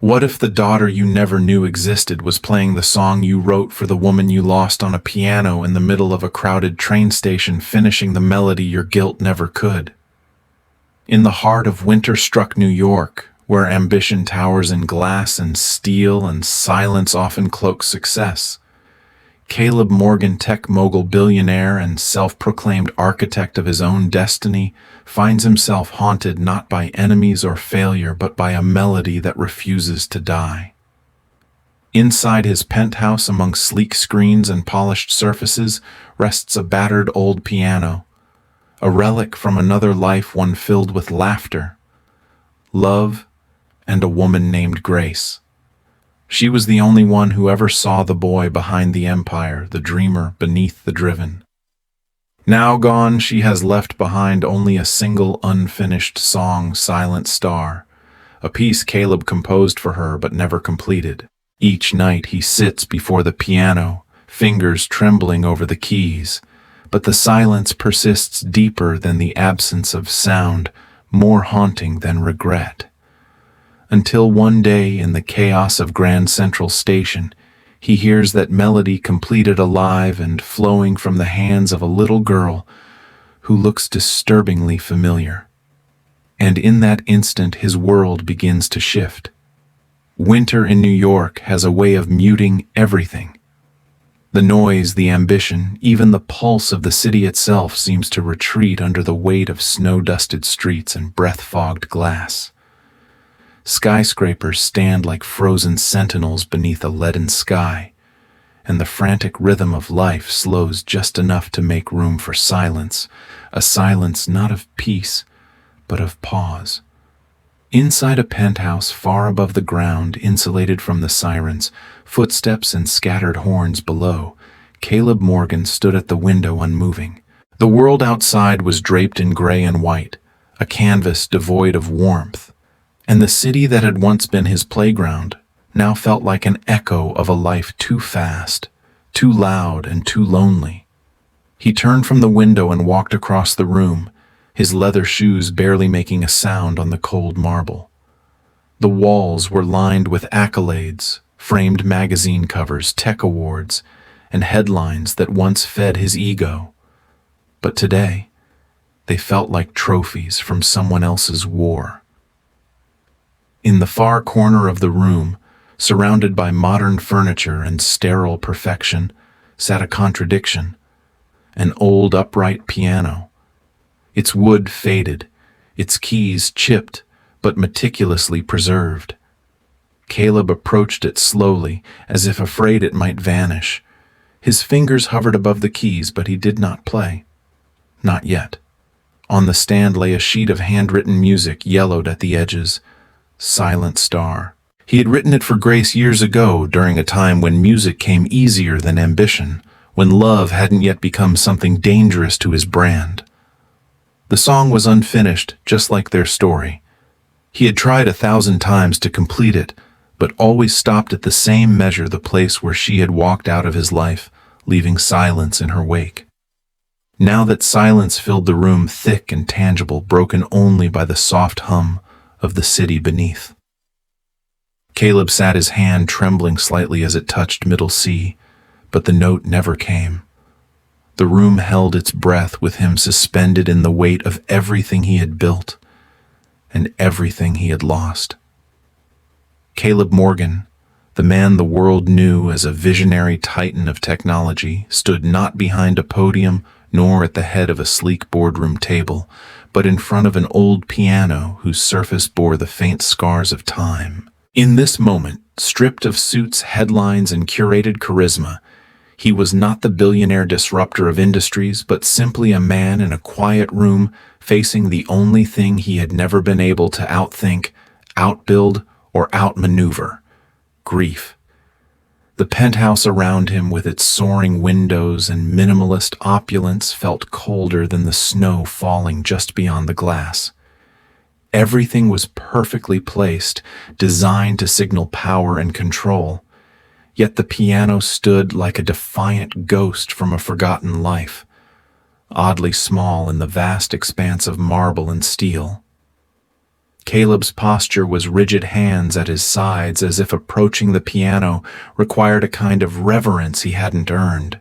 What if the daughter you never knew existed was playing the song you wrote for the woman you lost on a piano in the middle of a crowded train station, finishing the melody your guilt never could? In the heart of winter-struck New York, where ambition towers in glass and steel and silence often cloaks success, Caleb Morgan, tech mogul billionaire and self-proclaimed architect of his own destiny, finds himself haunted not by enemies or failure, but by a melody that refuses to die. Inside his penthouse, among sleek screens and polished surfaces, rests a battered old piano, a relic from another life, one filled with laughter, love, and a woman named Grace. She was the only one who ever saw the boy behind the empire, the dreamer beneath the driven. Now gone, she has left behind only a single unfinished song, Silent Star, a piece Caleb composed for her but never completed. Each night he sits before the piano, fingers trembling over the keys, but the silence persists, deeper than the absence of sound, more haunting than regret. Until one day, in the chaos of Grand Central Station, he hears that melody, completed, alive and flowing from the hands of a little girl who looks disturbingly familiar. And in that instant his world begins to shift. Winter in New York has a way of muting everything. The noise, the ambition, even the pulse of the city itself seems to retreat under the weight of snow-dusted streets and breath-fogged glass. Skyscrapers stand like frozen sentinels beneath a leaden sky, and the frantic rhythm of life slows just enough to make room for silence, a silence not of peace, but of pause. Inside a penthouse far above the ground, insulated from the sirens, footsteps and scattered horns below, Caleb Morgan stood at the window, unmoving. The world outside was draped in gray and white, a canvas devoid of warmth, and the city that had once been his playground now felt like an echo of a life too fast, too loud, and too lonely. He turned from the window and walked across the room, his leather shoes barely making a sound on the cold marble. The walls were lined with accolades, framed magazine covers, tech awards, and headlines that once fed his ego. But today, they felt like trophies from someone else's war. In the far corner of the room, surrounded by modern furniture and sterile perfection, sat a contradiction, an old upright piano. Its wood faded, its keys chipped but meticulously preserved. Caleb approached it slowly, as if afraid it might vanish. His fingers hovered above the keys, but he did not play. Not yet. On the stand lay a sheet of handwritten music, yellowed at the edges. Silent Star. He had written it for Grace years ago, during a time when music came easier than ambition, when love hadn't yet become something dangerous to his brand. The song was unfinished, just like their story. He had tried 1,000 times to complete it, but always stopped at the same measure, the place where she had walked out of his life, leaving silence in her wake. Now that silence filled the room, thick and tangible, broken only by the soft hum of the city beneath. Caleb sat, his hand trembling slightly as it touched middle C, but the note never came. The room held its breath, with him suspended in the weight of everything he had built and everything he had lost. Caleb Morgan, the man the world knew as a visionary titan of technology, stood not behind a podium nor at the head of a sleek boardroom table, but in front of an old piano whose surface bore the faint scars of time. In this moment, stripped of suits, headlines, and curated charisma, he was not the billionaire disruptor of industries, but simply a man in a quiet room facing the only thing he had never been able to outthink, outbuild, or outmaneuver: grief. The penthouse around him, with its soaring windows and minimalist opulence, felt colder than the snow falling just beyond the glass. Everything was perfectly placed, designed to signal power and control. Yet the piano stood like a defiant ghost from a forgotten life, oddly small in the vast expanse of marble and steel. Caleb's posture was rigid, hands at his sides, as if approaching the piano required a kind of reverence he hadn't earned.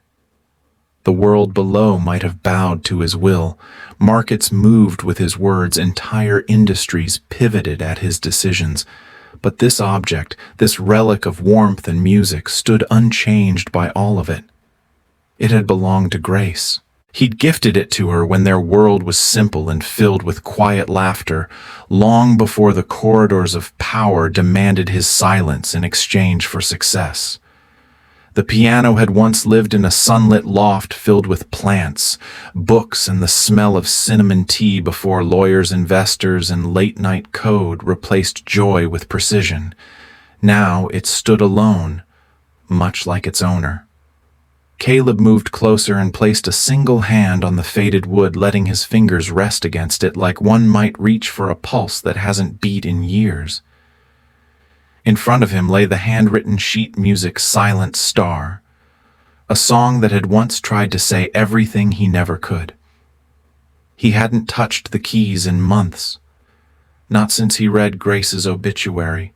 The world below might have bowed to his will. Markets moved with his words, entire industries pivoted at his decisions. But this object, this relic of warmth and music, stood unchanged by all of it. It had belonged to Grace. He'd gifted it to her when their world was simple and filled with quiet laughter, long before the corridors of power demanded his silence in exchange for success. The piano had once lived in a sunlit loft filled with plants, books, and the smell of cinnamon tea before lawyers, investors, and late-night code replaced joy with precision. Now it stood alone, much like its owner. Caleb moved closer and placed a single hand on the faded wood, letting his fingers rest against it like one might reach for a pulse that hasn't beat in years. In front of him lay the handwritten sheet music Silent Star, a song that had once tried to say everything he never could. He hadn't touched the keys in months, not since he read Grace's obituary,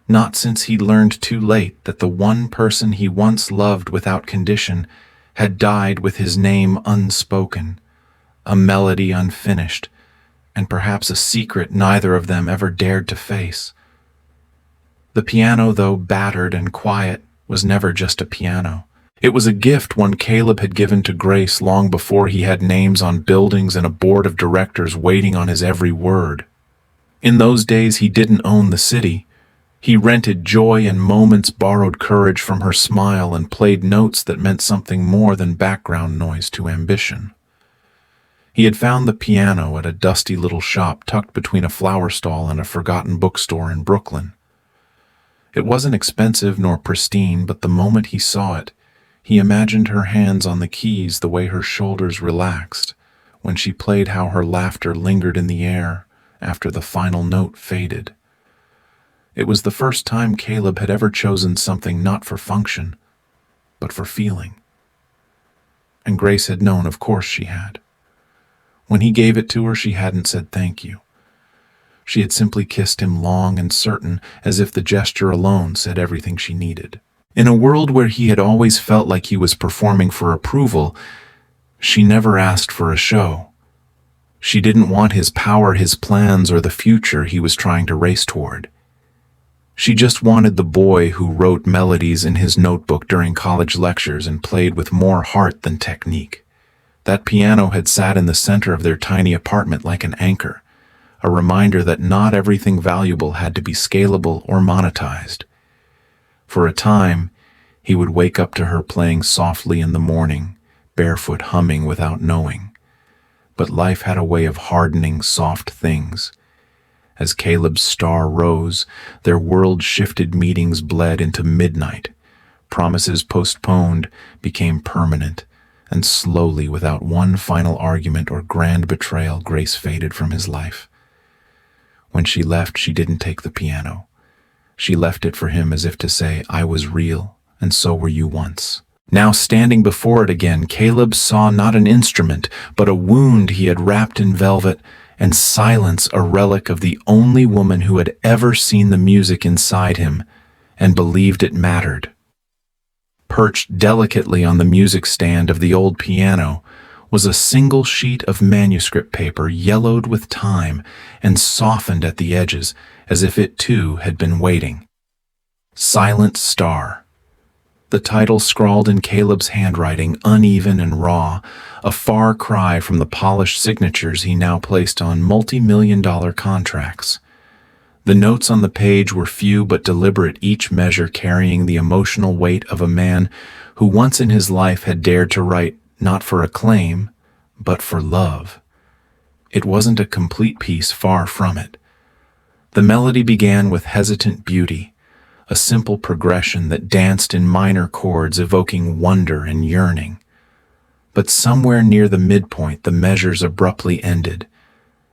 not since he learned too late that the one person he once loved without condition had died with his name unspoken, a melody unfinished, and perhaps a secret neither of them ever dared to face. The piano, though battered and quiet, was never just a piano. It was a gift one Caleb had given to Grace long before he had names on buildings and a board of directors waiting on his every word. In those days he didn't own the city. He rented joy and moments, borrowed courage from her smile, and played notes that meant something more than background noise to ambition. He had found the piano at a dusty little shop tucked between a flower stall and a forgotten bookstore in Brooklyn. It wasn't expensive nor pristine, but the moment he saw it, he imagined her hands on the keys, the way her shoulders relaxed when she played, how her laughter lingered in the air after the final note faded. It was the first time Caleb had ever chosen something not for function, but for feeling. And Grace had known, of course she had. When he gave it to her, she hadn't said thank you. She had simply kissed him long and certain, as if the gesture alone said everything she needed. In a world where he had always felt like he was performing for approval, she never asked for a show. She didn't want his power, his plans, or the future he was trying to race toward. She just wanted the boy who wrote melodies in his notebook during college lectures and played with more heart than technique. That piano had sat in the center of their tiny apartment like an anchor, a reminder that not everything valuable had to be scalable or monetized. For a time, he would wake up to her playing softly in the morning, barefoot, humming without knowing. But life had a way of hardening soft things. As Caleb's star rose, their world shifted, meetings bled into midnight. Promises postponed became permanent, and slowly, without one final argument or grand betrayal, Grace faded from his life. When she left, she didn't take the piano. She left it for him as if to say, I was real, and so were you once. Now standing before it again, Caleb saw not an instrument, but a wound he had wrapped in velvet, and silence, a relic of the only woman who had ever seen the music inside him and believed it mattered. Perched delicately on the music stand of the old piano was a single sheet of manuscript paper, yellowed with time and softened at the edges as if it too had been waiting. Silent Star. The title scrawled in Caleb's handwriting, uneven and raw, a far cry from the polished signatures he now placed on multi-million-dollar contracts. The notes on the page were few but deliberate, each measure carrying the emotional weight of a man who once in his life had dared to write not for acclaim, but for love. It wasn't a complete piece, far from it. The melody began with hesitant beauty, a simple progression that danced in minor chords, evoking wonder and yearning. But somewhere near the midpoint, the measures abruptly ended,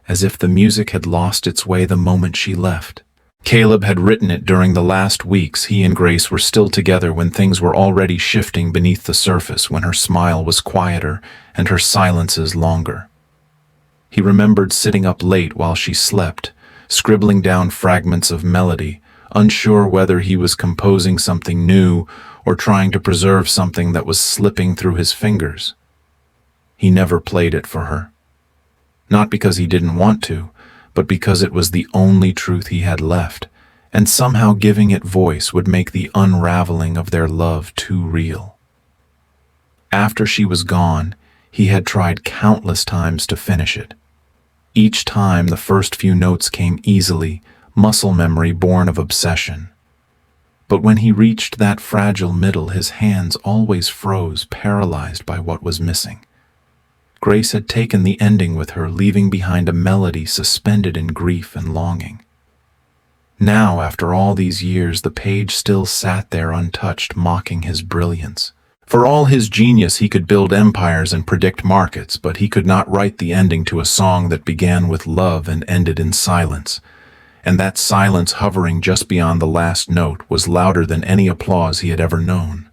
as if the music had lost its way the moment she left. Caleb had written it during the last weeks he and Grace were still together, when things were already shifting beneath the surface, when her smile was quieter and her silences longer. He remembered sitting up late while she slept, scribbling down fragments of melody, unsure whether he was composing something new or trying to preserve something that was slipping through his fingers. He never played it for her. Not because he didn't want to, but because it was the only truth he had left, and somehow giving it voice would make the unraveling of their love too real. After she was gone, he had tried countless times to finish it. Each time the first few notes came easily, muscle memory born of obsession. But when he reached that fragile middle, his hands always froze, paralyzed by what was missing. Grace had taken the ending with her, leaving behind a melody suspended in grief and longing. Now, after all these years, the page still sat there untouched, mocking his brilliance. For all his genius, he could build empires and predict markets, but he could not write the ending to a song that began with love and ended in silence. And that silence, hovering just beyond the last note, was louder than any applause he had ever known.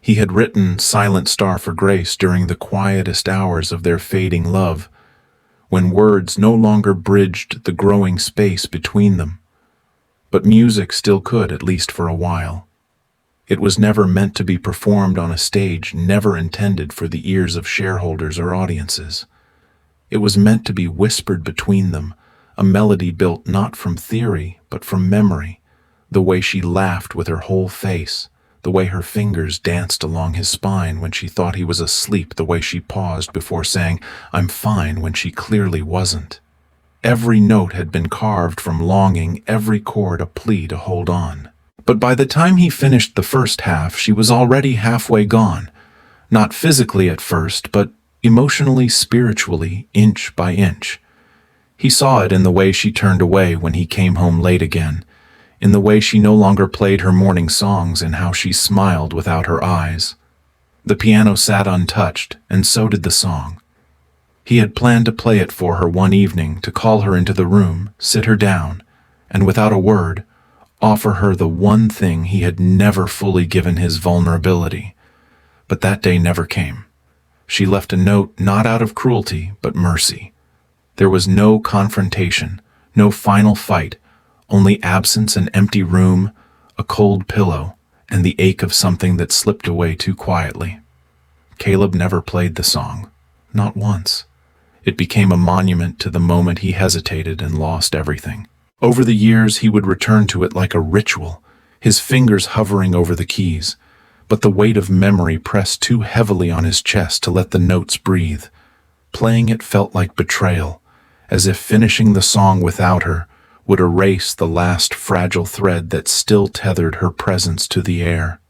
He had written Silent Star for Grace during the quietest hours of their fading love, when words no longer bridged the growing space between them. But music still could, at least for a while. It was never meant to be performed on a stage, never intended for the ears of shareholders or audiences. It was meant to be whispered between them, a melody built not from theory, but from memory, the way she laughed with her whole face, the way her fingers danced along his spine when she thought he was asleep, the way she paused before saying, "I'm fine," when she clearly wasn't. Every note had been carved from longing, every chord a plea to hold on. But by the time he finished the first half, she was already halfway gone. Not physically at first, but emotionally, spiritually, inch by inch. He saw it in the way she turned away when he came home late again, in the way she no longer played her morning songs, and how she smiled without her eyes. The piano sat untouched, and so did the song. He had planned to play it for her one evening, to call her into the room, sit her down, and without a word, offer her the one thing he had never fully given, his vulnerability. But that day never came. She left a note not out of cruelty, but mercy. There was no confrontation, no final fight, only absence, an empty room, a cold pillow, and the ache of something that slipped away too quietly. Caleb never played the song, not once. It became a monument to the moment he hesitated and lost everything. Over the years, he would return to it like a ritual, his fingers hovering over the keys, but the weight of memory pressed too heavily on his chest to let the notes breathe. Playing it felt like betrayal, as if finishing the song without her would erase the last fragile thread that still tethered her presence to the air.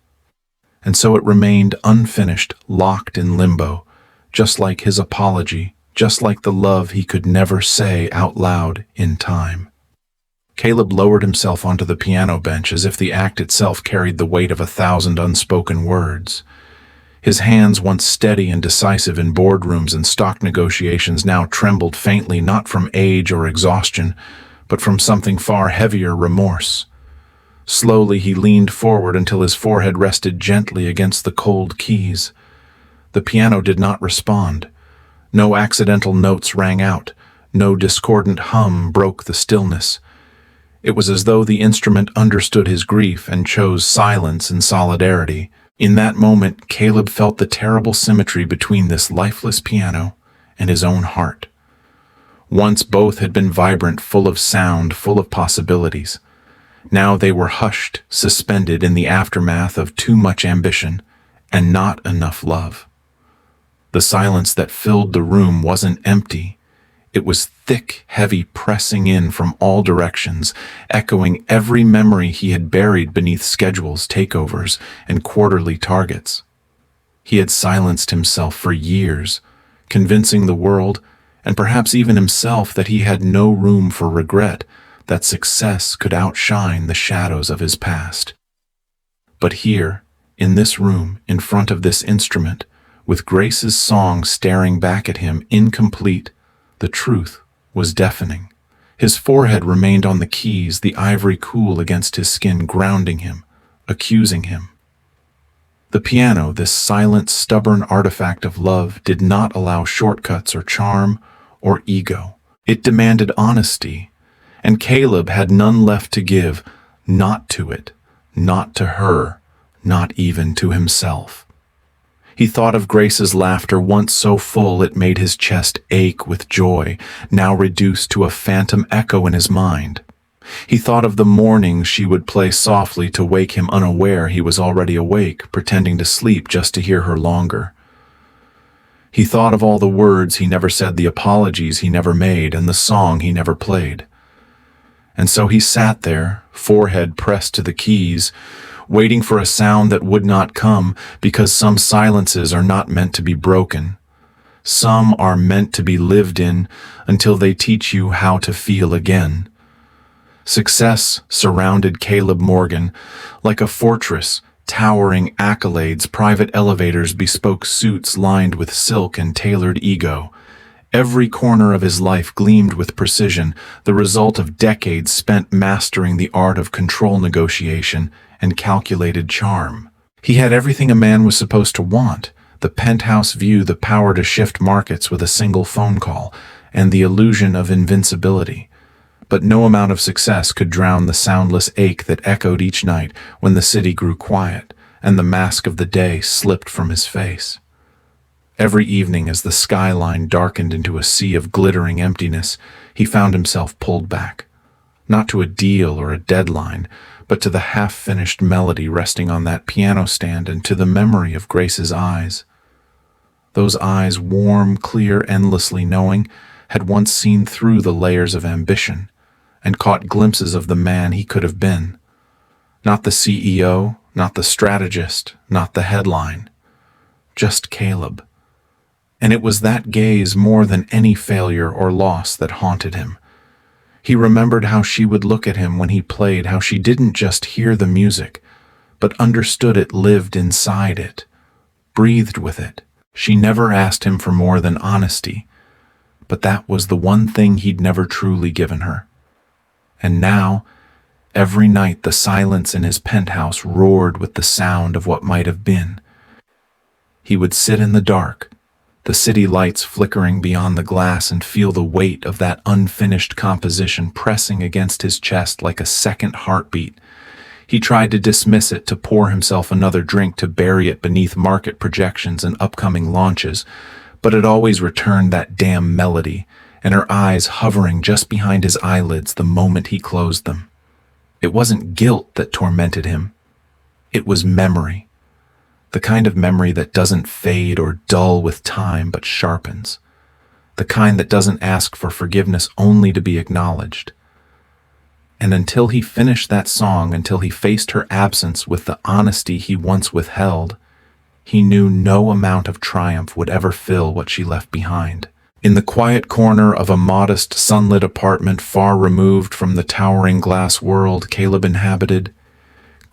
And so it remained unfinished, locked in limbo, just like his apology, just like the love he could never say out loud in time. Caleb lowered himself onto the piano bench as if the act itself carried the weight of 1,000 unspoken words. His hands, once steady and decisive in boardrooms and stock negotiations, now trembled faintly, not from age or exhaustion, but from something far heavier, remorse. Slowly he leaned forward until his forehead rested gently against the cold keys. The piano did not respond. No accidental notes rang out. No discordant hum broke the stillness. It was as though the instrument understood his grief and chose silence in solidarity. In that moment, Caleb felt the terrible symmetry between this lifeless piano and his own heart. Once both had been vibrant, full of sound, full of possibilities. Now they were hushed, suspended in the aftermath of too much ambition and not enough love. The silence that filled the room wasn't empty. It was thick, heavy, pressing in from all directions, echoing every memory he had buried beneath schedules, takeovers, and quarterly targets. He had silenced himself for years, convincing the world, and perhaps even himself, that he had no room for regret, that success could outshine the shadows of his past. But here, in this room, in front of this instrument, with Grace's song staring back at him, incomplete, the truth was deafening. His forehead remained on the keys, the ivory cool against his skin, grounding him, accusing him. The piano, this silent, stubborn artifact of love, did not allow shortcuts or charm or ego. It demanded honesty, And Caleb had none left to give, not to it, not to her, not even to himself. He thought of Grace's laughter, once so full it made his chest ache with joy, now reduced to a phantom echo in his mind. He thought of the mornings she would play softly to wake him unaware he was already awake, pretending to sleep just to hear her longer. He thought of all the words he never said, the apologies he never made, and the song he never played. And so he sat there, forehead pressed to the keys, waiting for a sound that would not come, because some silences are not meant to be broken. Some are meant to be lived in until they teach you how to feel again. Success surrounded Caleb Morgan like a fortress, towering accolades, private elevators, bespoke suits lined with silk and tailored ego. Every corner of his life gleamed with precision, the result of decades spent mastering the art of control negotiation and calculated charm. He had everything a man was supposed to want: the penthouse view, the power to shift markets with a single phone call, and the illusion of invincibility. But no amount of success could drown the soundless ache that echoed each night when the city grew quiet and the mask of the day slipped from his face. Every evening, as the skyline darkened into a sea of glittering emptiness, he found himself pulled back, not to a deal or a deadline, but to the half-finished melody resting on that piano stand and to the memory of Grace's eyes. Those eyes, warm, clear, endlessly knowing, had once seen through the layers of ambition and caught glimpses of the man he could have been. Not the CEO, not the strategist, not the headline. Just Caleb. And it was that gaze more than any failure or loss that haunted him. He remembered how she would look at him when he played, how she didn't just hear the music, but understood it, lived inside it, breathed with it. She never asked him for more than honesty, but that was the one thing he'd never truly given her. And now, every night the silence in his penthouse roared with the sound of what might have been. He would sit in the dark, the city lights flickering beyond the glass, and feel the weight of that unfinished composition pressing against his chest like a second heartbeat. He tried to dismiss it, to pour himself another drink, to bury it beneath market projections and upcoming launches, but it always returned, that damn melody, and her eyes hovering just behind his eyelids the moment he closed them. It wasn't guilt that tormented him. It was memory. The kind of memory that doesn't fade or dull with time, but sharpens. The kind that doesn't ask for forgiveness, only to be acknowledged. And until he finished that song, until he faced her absence with the honesty he once withheld, he knew no amount of triumph would ever fill what she left behind. In the quiet corner of a modest, sunlit apartment far removed from the towering glass world Caleb inhabited,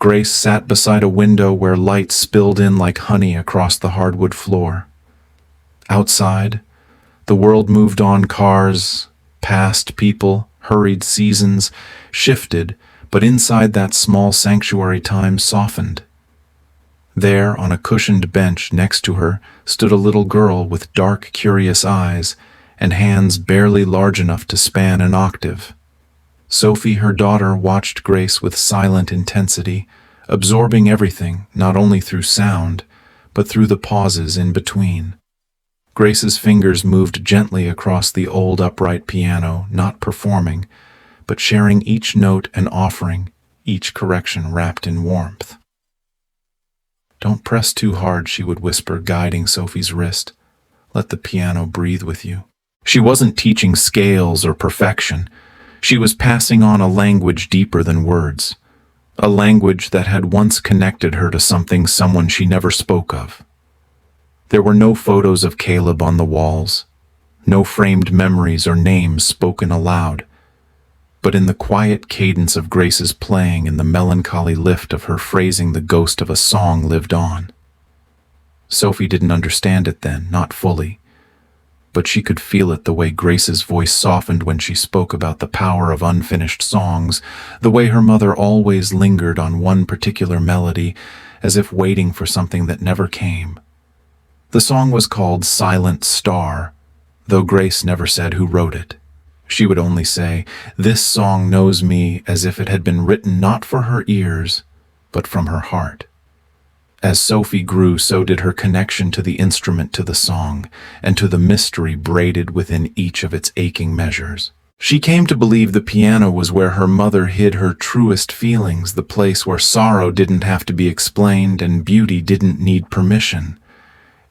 Grace sat beside a window where light spilled in like honey across the hardwood floor. Outside, the world moved on, cars, passed, people, hurried, seasons, shifted, but inside that small sanctuary time softened. There, on a cushioned bench next to her, stood a little girl with dark, curious eyes and hands barely large enough to span an octave. Sophie, her daughter, watched Grace with silent intensity, absorbing everything, not only through sound, but through the pauses in between. Grace's fingers moved gently across the old upright piano, not performing, but sharing each note and offering, each correction wrapped in warmth. "Don't press too hard," she would whisper, guiding Sophie's wrist. "Let the piano breathe with you." She wasn't teaching scales or perfection. She was passing on a language deeper than words, a language that had once connected her to something, someone she never spoke of. There were no photos of Caleb on the walls, no framed memories or names spoken aloud, but in the quiet cadence of Grace's playing and the melancholy lift of her phrasing, the ghost of a song lived on. Sophie didn't understand it then, not fully, but she could feel it, the way Grace's voice softened when she spoke about the power of unfinished songs, the way her mother always lingered on one particular melody, as if waiting for something that never came. The song was called Silent Star, though Grace never said who wrote it. She would only say, "This song knows me," as if it had been written not for her ears, but from her heart. As Sophie grew, so did her connection to the instrument, to the song, and to the mystery braided within each of its aching measures. She came to believe the piano was where her mother hid her truest feelings, the place where sorrow didn't have to be explained and beauty didn't need permission.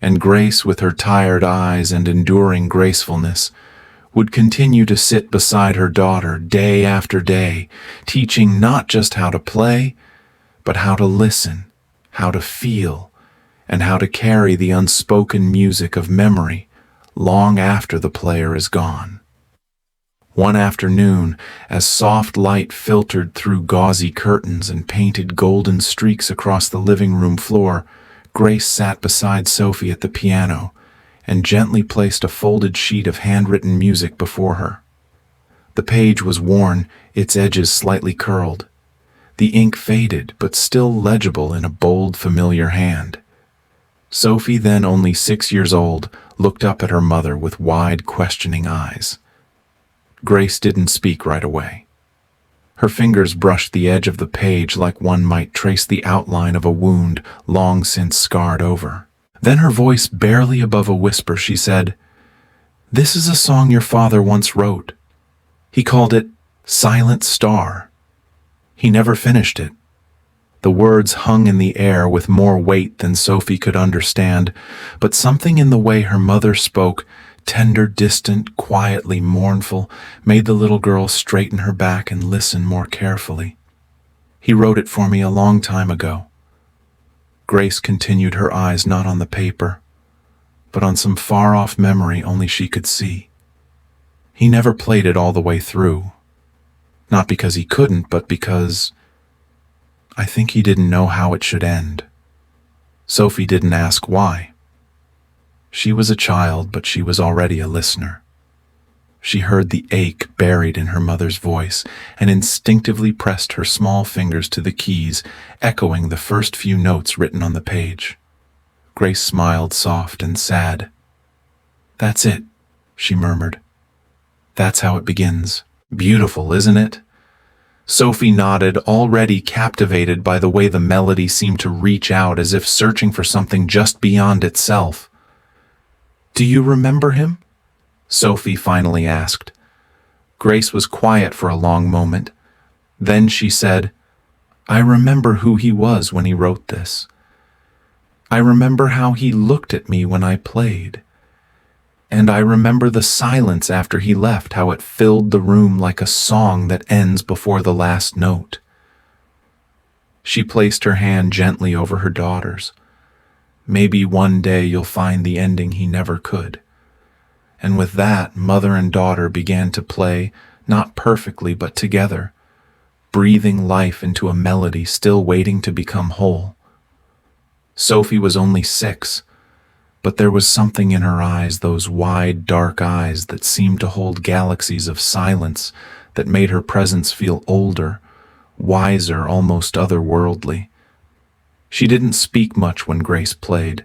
And Grace, with her tired eyes and enduring gracefulness, would continue to sit beside her daughter day after day, teaching not just how to play, but how to listen, how to feel, and how to carry the unspoken music of memory long after the player is gone. One afternoon, as soft light filtered through gauzy curtains and painted golden streaks across the living room floor, Grace sat beside Sophie at the piano and gently placed a folded sheet of handwritten music before her. The page was worn, its edges slightly curled. The ink faded, but still legible in a bold, familiar hand. Sophie, then only 6 years old, looked up at her mother with wide, questioning eyes. Grace didn't speak right away. Her fingers brushed the edge of the page like one might trace the outline of a wound long since scarred over. Then her voice barely above a whisper, she said, "This is a song your father once wrote. He called it Silent Star. He never finished it." The words hung in the air with more weight than Sophie could understand, but something in the way her mother spoke, tender, distant, quietly mournful, made the little girl straighten her back and listen more carefully. "He wrote it for me a long time ago." Grace continued, her eyes not on the paper, but on some far-off memory only she could see. "He never played it all the way through. Not because he couldn't, but because I think he didn't know how it should end." Sophie didn't ask why. She was a child, but she was already a listener. She heard the ache buried in her mother's voice and instinctively pressed her small fingers to the keys, echoing the first few notes written on the page. Grace smiled, soft and sad. "That's it," she murmured. "That's how it begins. Beautiful, isn't it?" Sophie nodded, already captivated by the way the melody seemed to reach out as if searching for something just beyond itself. "Do you remember him?" Sophie finally asked. Grace was quiet for a long moment. Then she said, "I remember who he was when he wrote this. I remember how he looked at me when I played. And I remember the silence after he left, how it filled the room like a song that ends before the last note." She placed her hand gently over her daughter's. "Maybe one day you'll find the ending he never could." And with that, mother and daughter began to play, not perfectly, but together, breathing life into a melody still waiting to become whole. Sophie was only 6, but there was something in her eyes, those wide, dark eyes that seemed to hold galaxies of silence, that made her presence feel older, wiser, almost otherworldly. She didn't speak much when Grace played.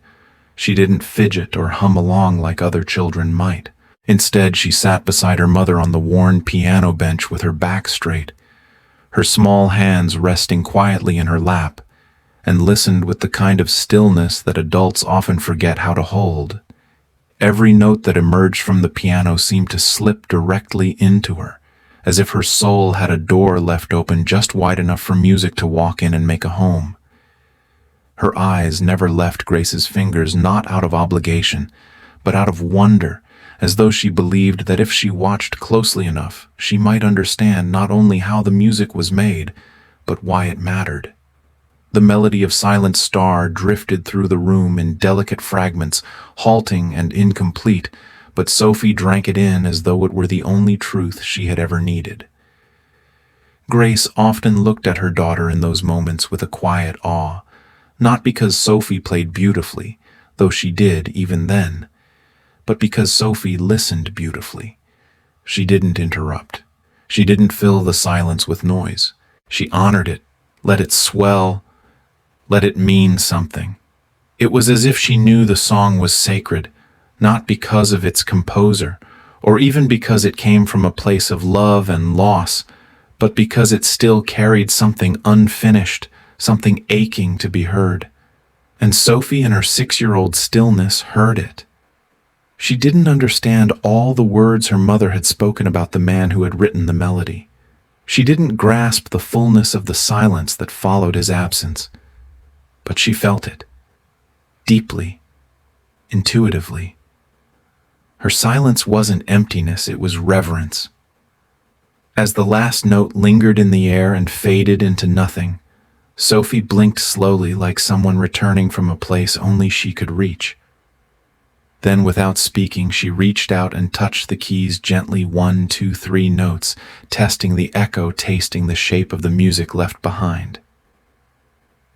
She didn't fidget or hum along like other children might. Instead, she sat beside her mother on the worn piano bench with her back straight, her small hands resting quietly in her lap, and listened with the kind of stillness that adults often forget how to hold. Every note that emerged from the piano seemed to slip directly into her, as if her soul had a door left open just wide enough for music to walk in and make a home. Her eyes never left Grace's fingers, not out of obligation, but out of wonder, as though she believed that if she watched closely enough, she might understand not only how the music was made, but why it mattered. The melody of Silent Star drifted through the room in delicate fragments, halting and incomplete, but Sophie drank it in as though it were the only truth she had ever needed. Grace often looked at her daughter in those moments with a quiet awe, not because Sophie played beautifully, though she did even then, but because Sophie listened beautifully. She didn't interrupt. She didn't fill the silence with noise. She honored it, let it swell, let it mean something. It was as if she knew the song was sacred, not because of its composer, or even because it came from a place of love and loss, but because it still carried something unfinished, something aching to be heard. And Sophie, in her 6-year-old stillness, heard it. She didn't understand all the words her mother had spoken about the man who had written the melody. She didn't grasp the fullness of the silence that followed his absence, but she felt it, deeply, intuitively. Her silence wasn't emptiness, it was reverence. As the last note lingered in the air and faded into nothing, Sophie blinked slowly like someone returning from a place only she could reach. Then, without speaking, she reached out and touched the keys gently, 1, 2, 3 notes, testing the echo, tasting the shape of the music left behind.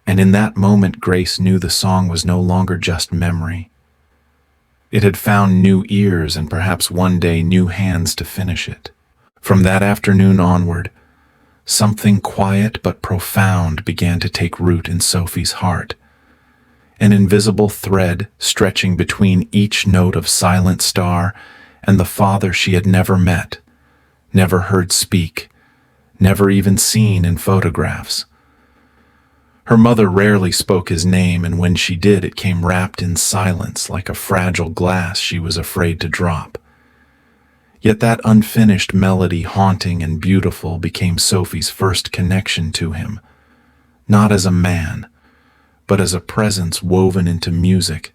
And in that moment, Grace knew the song was no longer just memory. It had found new ears and perhaps one day new hands to finish it. From that afternoon onward, something quiet but profound began to take root in Sophie's heart. An invisible thread stretching between each note of Silent Star and the father she had never met, never heard speak, never even seen in photographs. Her mother rarely spoke his name, and when she did, it came wrapped in silence like a fragile glass she was afraid to drop. Yet that unfinished melody, haunting and beautiful, became Sophie's first connection to him, not as a man, but as a presence woven into music,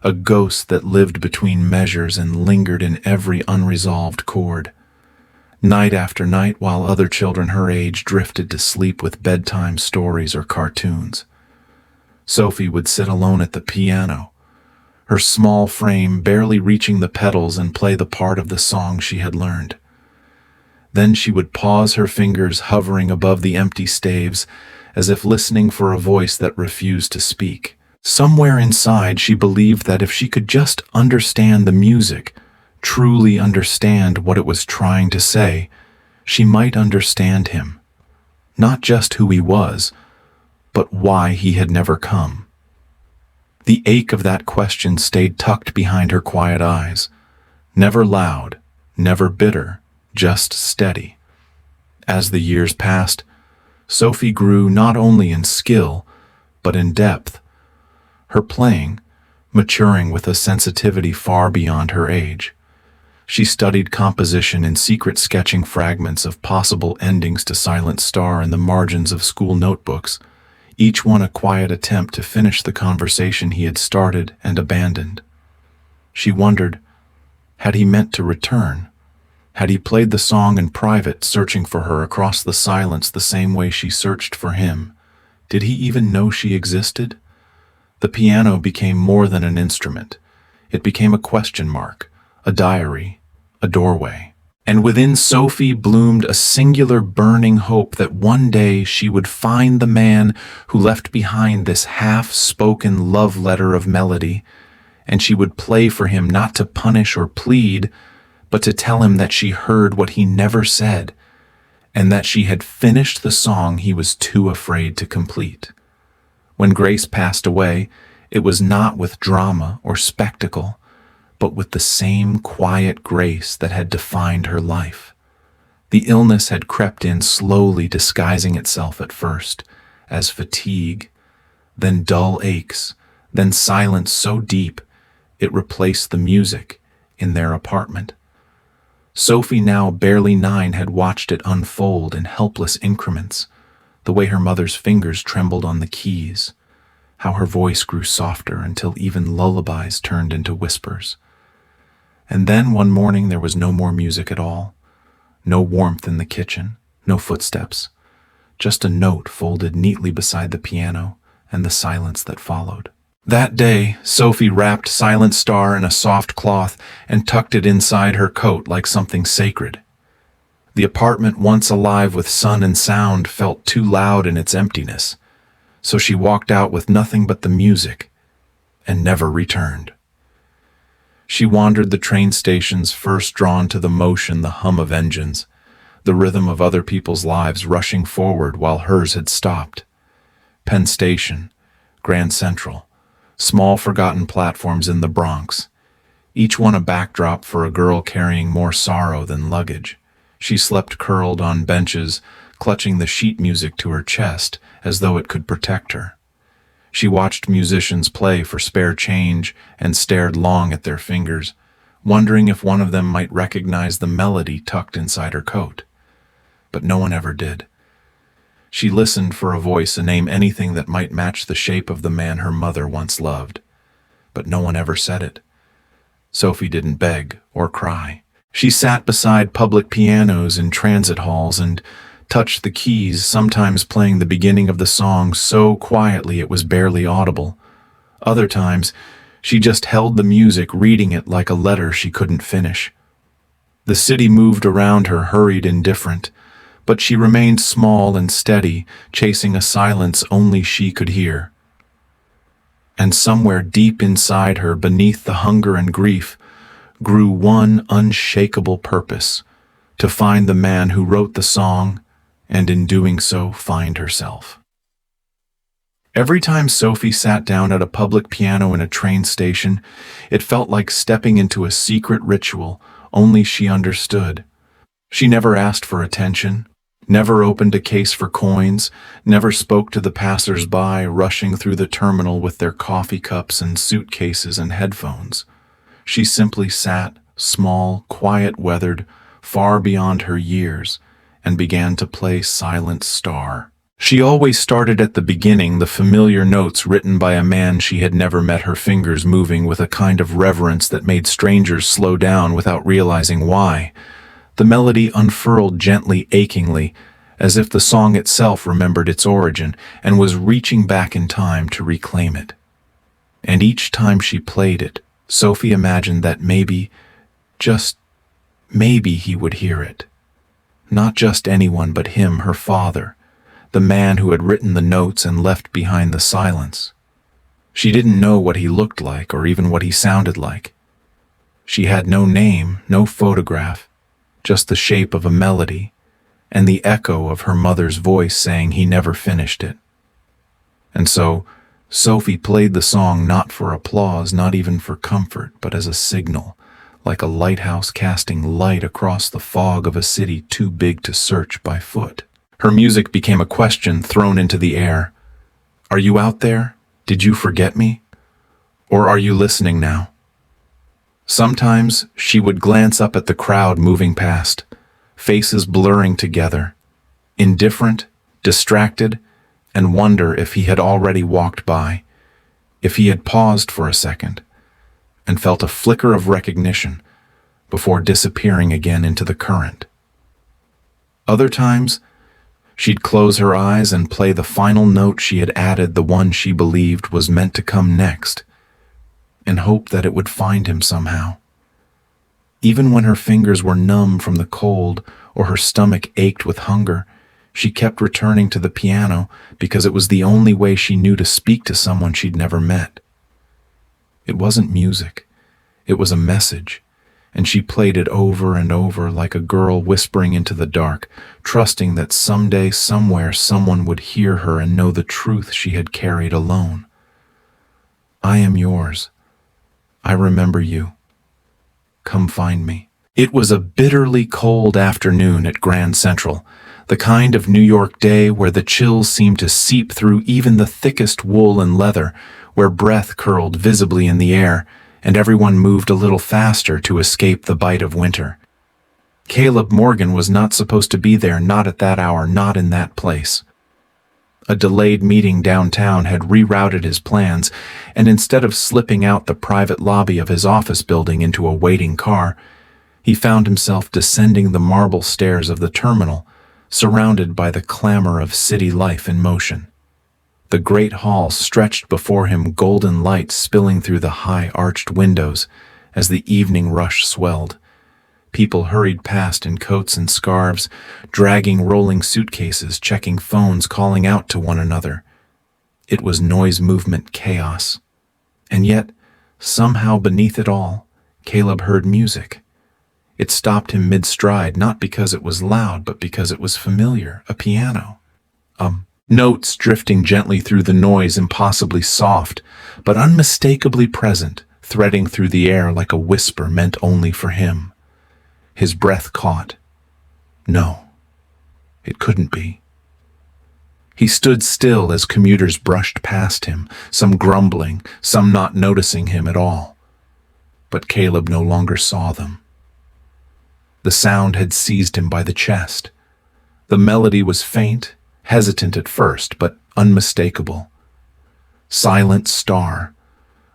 a ghost that lived between measures and lingered in every unresolved chord. Night after night, while other children her age drifted to sleep with bedtime stories or cartoons, Sophie would sit alone at the piano, her small frame barely reaching the pedals, and play the part of the song she had learned. Then she would pause, her fingers hovering above the empty staves, as if listening for a voice that refused to speak. Somewhere inside, she believed that if she could just understand the music, truly understand what it was trying to say, she might understand him. Not just who he was, but why he had never come. The ache of that question stayed tucked behind her quiet eyes, never loud, never bitter, just steady. As the years passed, Sophie grew not only in skill, but in depth, her playing maturing with a sensitivity far beyond her age. She studied composition in secret, sketching fragments of possible endings to Silent Star in the margins of school notebooks, each one a quiet attempt to finish the conversation he had started and abandoned. She wondered, had he meant to return? Had he played the song in private, searching for her across the silence the same way she searched for him? Did he even know she existed? The piano became more than an instrument. It became a question mark, a diary, a doorway. And within Sophie bloomed a singular burning hope that one day she would find the man who left behind this half-spoken love letter of melody, and she would play for him, not to punish or plead, but to tell him that she heard what he never said, and that she had finished the song he was too afraid to complete. When Grace passed away, it was not with drama or spectacle, but with the same quiet grace that had defined her life. The illness had crept in slowly, disguising itself at first as fatigue, then dull aches, then silence so deep it replaced the music in their apartment. Sophie, now barely 9, had watched it unfold in helpless increments, the way her mother's fingers trembled on the keys, how her voice grew softer until even lullabies turned into whispers. And then one morning there was no more music at all, no warmth in the kitchen, no footsteps, just a note folded neatly beside the piano and the silence that followed. That day, Sophie wrapped Silent Star in a soft cloth and tucked it inside her coat like something sacred. The apartment, once alive with sun and sound, felt too loud in its emptiness, so she walked out with nothing but the music and never returned. She wandered the train stations, first drawn to the motion, the hum of engines, the rhythm of other people's lives rushing forward while hers had stopped. Penn Station, Grand Central, small forgotten platforms in the Bronx. each one a backdrop for a girl carrying more sorrow than luggage. She slept curled on benches, clutching the sheet music to her chest as though it could protect her. She watched musicians play for spare change and stared long at their fingers, wondering if one of them might recognize the melody tucked inside her coat. But no one ever did. She listened for a voice to name anything that might match the shape of the man her mother once loved. But no one ever said it. Sophie didn't beg or cry. She sat beside public pianos in transit halls and touched the keys, sometimes playing the beginning of the song so quietly it was barely audible. Other times, she just held the music, reading it like a letter she couldn't finish. The city moved around her, hurried, indifferent, but she remained small and steady, chasing a silence only she could hear. And somewhere deep inside her, beneath the hunger and grief, grew one unshakable purpose: to find the man who wrote the song, and in doing so, find herself. Every time Sophie sat down at a public piano in a train station, it felt like stepping into a secret ritual only she understood. She never asked for attention, never opened a case for coins, never spoke to the passers-by rushing through the terminal with their coffee cups and suitcases and headphones. She simply sat, small, quiet-weathered, far beyond her years, and began to play Silent Star. She always started at the beginning, the familiar notes written by a man she had never met, her fingers moving with a kind of reverence that made strangers slow down without realizing why. The melody unfurled gently, achingly, as if the song itself remembered its origin and was reaching back in time to reclaim it. And each time she played it, Sophie imagined that maybe, just maybe, he would hear it. Not just anyone, but him, her father, the man who had written the notes and left behind the silence. She didn't know what he looked like or even what he sounded like. She had no name, no photograph, just the shape of a melody and the echo of her mother's voice saying he never finished it. And so, Sophie played the song not for applause, not even for comfort, but as a signal, like a lighthouse casting light across the fog of a city too big to search by foot. Her music became a question thrown into the air. Are you out there? Did you forget me? Or are you listening now? Sometimes she would glance up at the crowd moving past, faces blurring together, indifferent, distracted, and wonder if he had already walked by, if he had paused for a second, and felt a flicker of recognition before disappearing again into the current. Other times, she'd close her eyes and play the final note she had added, the one she believed was meant to come next, and hope that it would find him somehow. Even when her fingers were numb from the cold or her stomach ached with hunger, she kept returning to the piano because it was the only way she knew to speak to someone she'd never met. It wasn't music, it was a message, and she played it over and over like a girl whispering into the dark, trusting that someday, somewhere, someone would hear her and know the truth she had carried alone. I am yours. I remember you. Come find me. It was a bitterly cold afternoon at Grand Central, the kind of New York day where the chills seemed to seep through even the thickest wool and leather, where breath curled visibly in the air, and everyone moved a little faster to escape the bite of winter. Caleb Morgan was not supposed to be there, not at that hour, not in that place. A delayed meeting downtown had rerouted his plans, and instead of slipping out the private lobby of his office building into a waiting car, he found himself descending the marble stairs of the terminal, surrounded by the clamor of city life in motion. The great hall stretched before him, golden light spilling through the high arched windows as the evening rush swelled. People hurried past in coats and scarves, dragging rolling suitcases, checking phones, calling out to one another. It was noise, movement, chaos. And yet, somehow beneath it all, Caleb heard music. It stopped him mid-stride, not because it was loud, but because it was familiar, a piano. Notes drifting gently through the noise, impossibly soft, but unmistakably present, threading through the air like a whisper meant only for him. His breath caught. No, it couldn't be. He stood still as commuters brushed past him, some grumbling, some not noticing him at all. But Caleb no longer saw them. The sound had seized him by the chest. The melody was faint, hesitant at first, but unmistakable. Silent Star,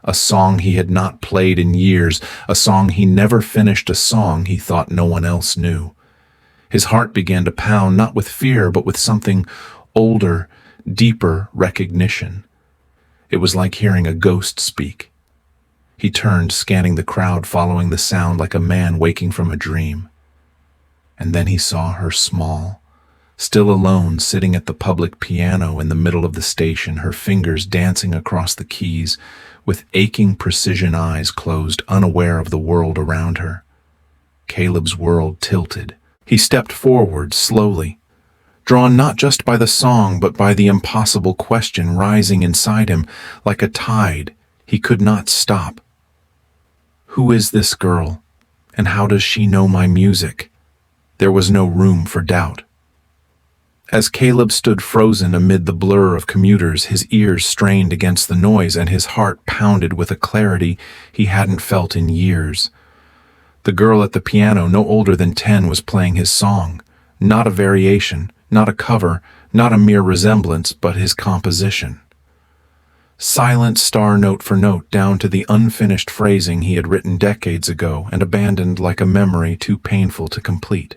a song he had not played in years, a song he never finished, a song he thought no one else knew. His heart began to pound, not with fear, but with something older, deeper recognition. It was like hearing a ghost speak. He turned, scanning the crowd, following the sound like a man waking from a dream. And then he saw her small, still alone, sitting at the public piano in the middle of the station, her fingers dancing across the keys, with aching precision, eyes closed, unaware of the world around her. Caleb's world tilted. He stepped forward slowly, drawn not just by the song but by the impossible question rising inside him like a tide he could not stop. Who is this girl, and how does she know my music? There was no room for doubt. As Caleb stood frozen amid the blur of commuters, his ears strained against the noise and his heart pounded with a clarity he hadn't felt in years. The girl at the piano, no older than 10, was playing his song, not a variation, not a cover, not a mere resemblance, but his composition. Silent Star, note for note, down to the unfinished phrasing he had written decades ago and abandoned like a memory too painful to complete.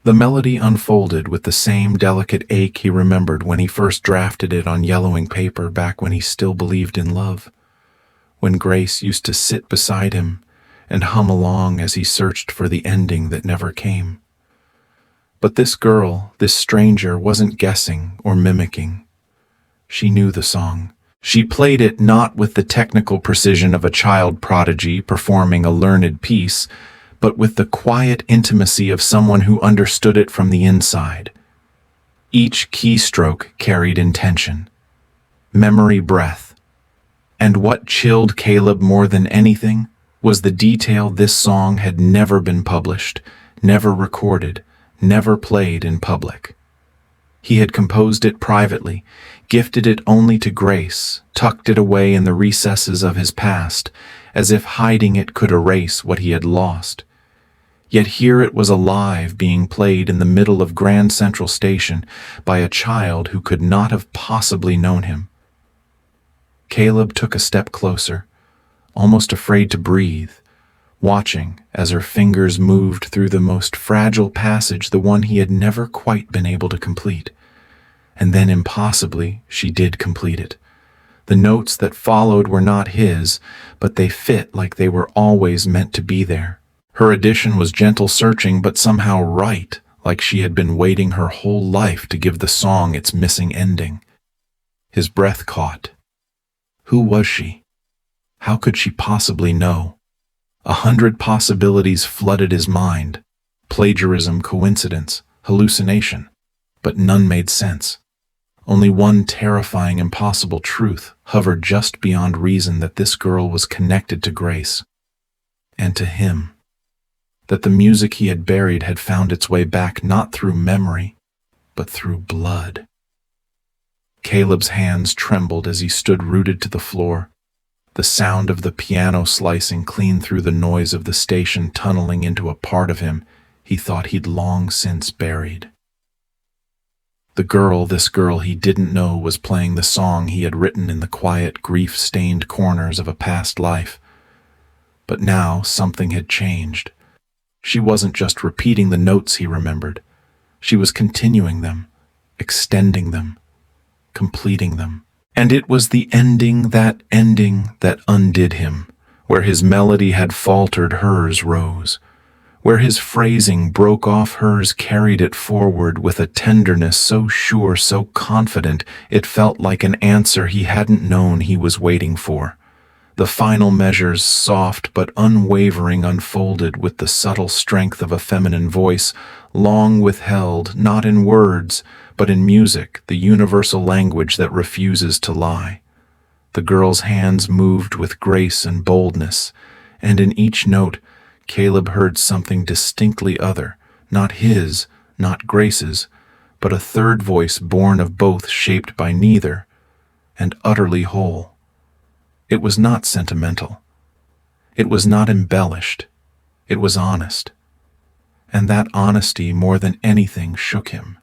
The melody unfolded with the same delicate ache he remembered when he first drafted it on yellowing paper back when he still believed in love, when Grace used to sit beside him and hum along as he searched for the ending that never came. But this girl, this stranger, wasn't guessing or mimicking. She knew the song. She played it not with the technical precision of a child prodigy performing a learned piece, but with the quiet intimacy of someone who understood it from the inside. Each keystroke carried intention, memory, breath. And what chilled Caleb more than anything was the detail: this song had never been published, never recorded, never played in public. He had composed it privately, gifted it only to Grace, tucked it away in the recesses of his past, as if hiding it could erase what he had lost. Yet here it was alive, being played in the middle of Grand Central Station by a child who could not have possibly known him. Caleb took a step closer, almost afraid to breathe, watching as her fingers moved through the most fragile passage, the one he had never quite been able to complete. And then, impossibly, she did complete it. The notes that followed were not his, but they fit like they were always meant to be there. Her addition was gentle, searching, but somehow right, like she had been waiting her whole life to give the song its missing ending. His breath caught. Who was she? How could she possibly know? 100 possibilities flooded his mind. Plagiarism, coincidence, hallucination. But none made sense. Only one terrifying, impossible truth hovered just beyond reason: that this girl was connected to Grace. And to him. That the music he had buried had found its way back, not through memory, but through blood. Caleb's hands trembled as he stood rooted to the floor, the sound of the piano slicing clean through the noise of the station, tunneling into a part of him he thought he'd long since buried. The girl, this girl he didn't know, was playing the song he had written in the quiet, grief-stained corners of a past life. But now something had changed. She wasn't just repeating the notes he remembered. She was continuing them, extending them, completing them. And it was the ending that undid him. Where his melody had faltered, hers rose. Where his phrasing broke off, hers carried it forward with a tenderness so sure, so confident, it felt like an answer he hadn't known he was waiting for. The final measures, soft but unwavering, unfolded with the subtle strength of a feminine voice, long withheld, not in words, but in music, the universal language that refuses to lie. The girl's hands moved with grace and boldness, and in each note, Caleb heard something distinctly other, not his, not Grace's, but a third voice born of both, shaped by neither, and utterly whole. It was not sentimental. It was not embellished. It was honest. And that honesty, more than anything, shook him.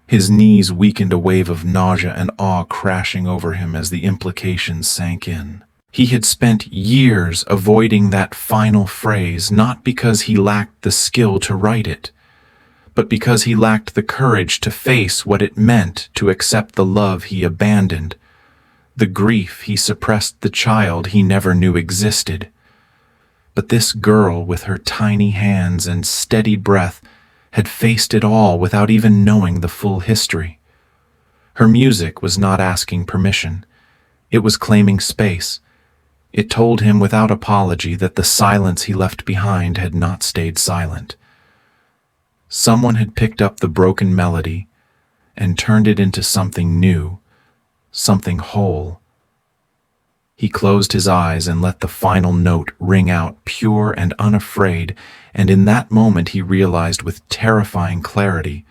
His knees weakened, a wave of nausea and awe crashing over him as the implications sank in. He had spent years avoiding that final phrase, not because he lacked the skill to write it, but because he lacked the courage to face what it meant to accept the love he abandoned, the grief he suppressed, the child he never knew existed. But this girl, with her tiny hands and steady breath, had faced it all without even knowing the full history. Her music was not asking permission. It was claiming space. It told him without apology that the silence he left behind had not stayed silent. Someone had picked up the broken melody and turned it into something new, something whole. He closed his eyes and let the final note ring out, pure and unafraid, and in that moment he realized with terrifying clarity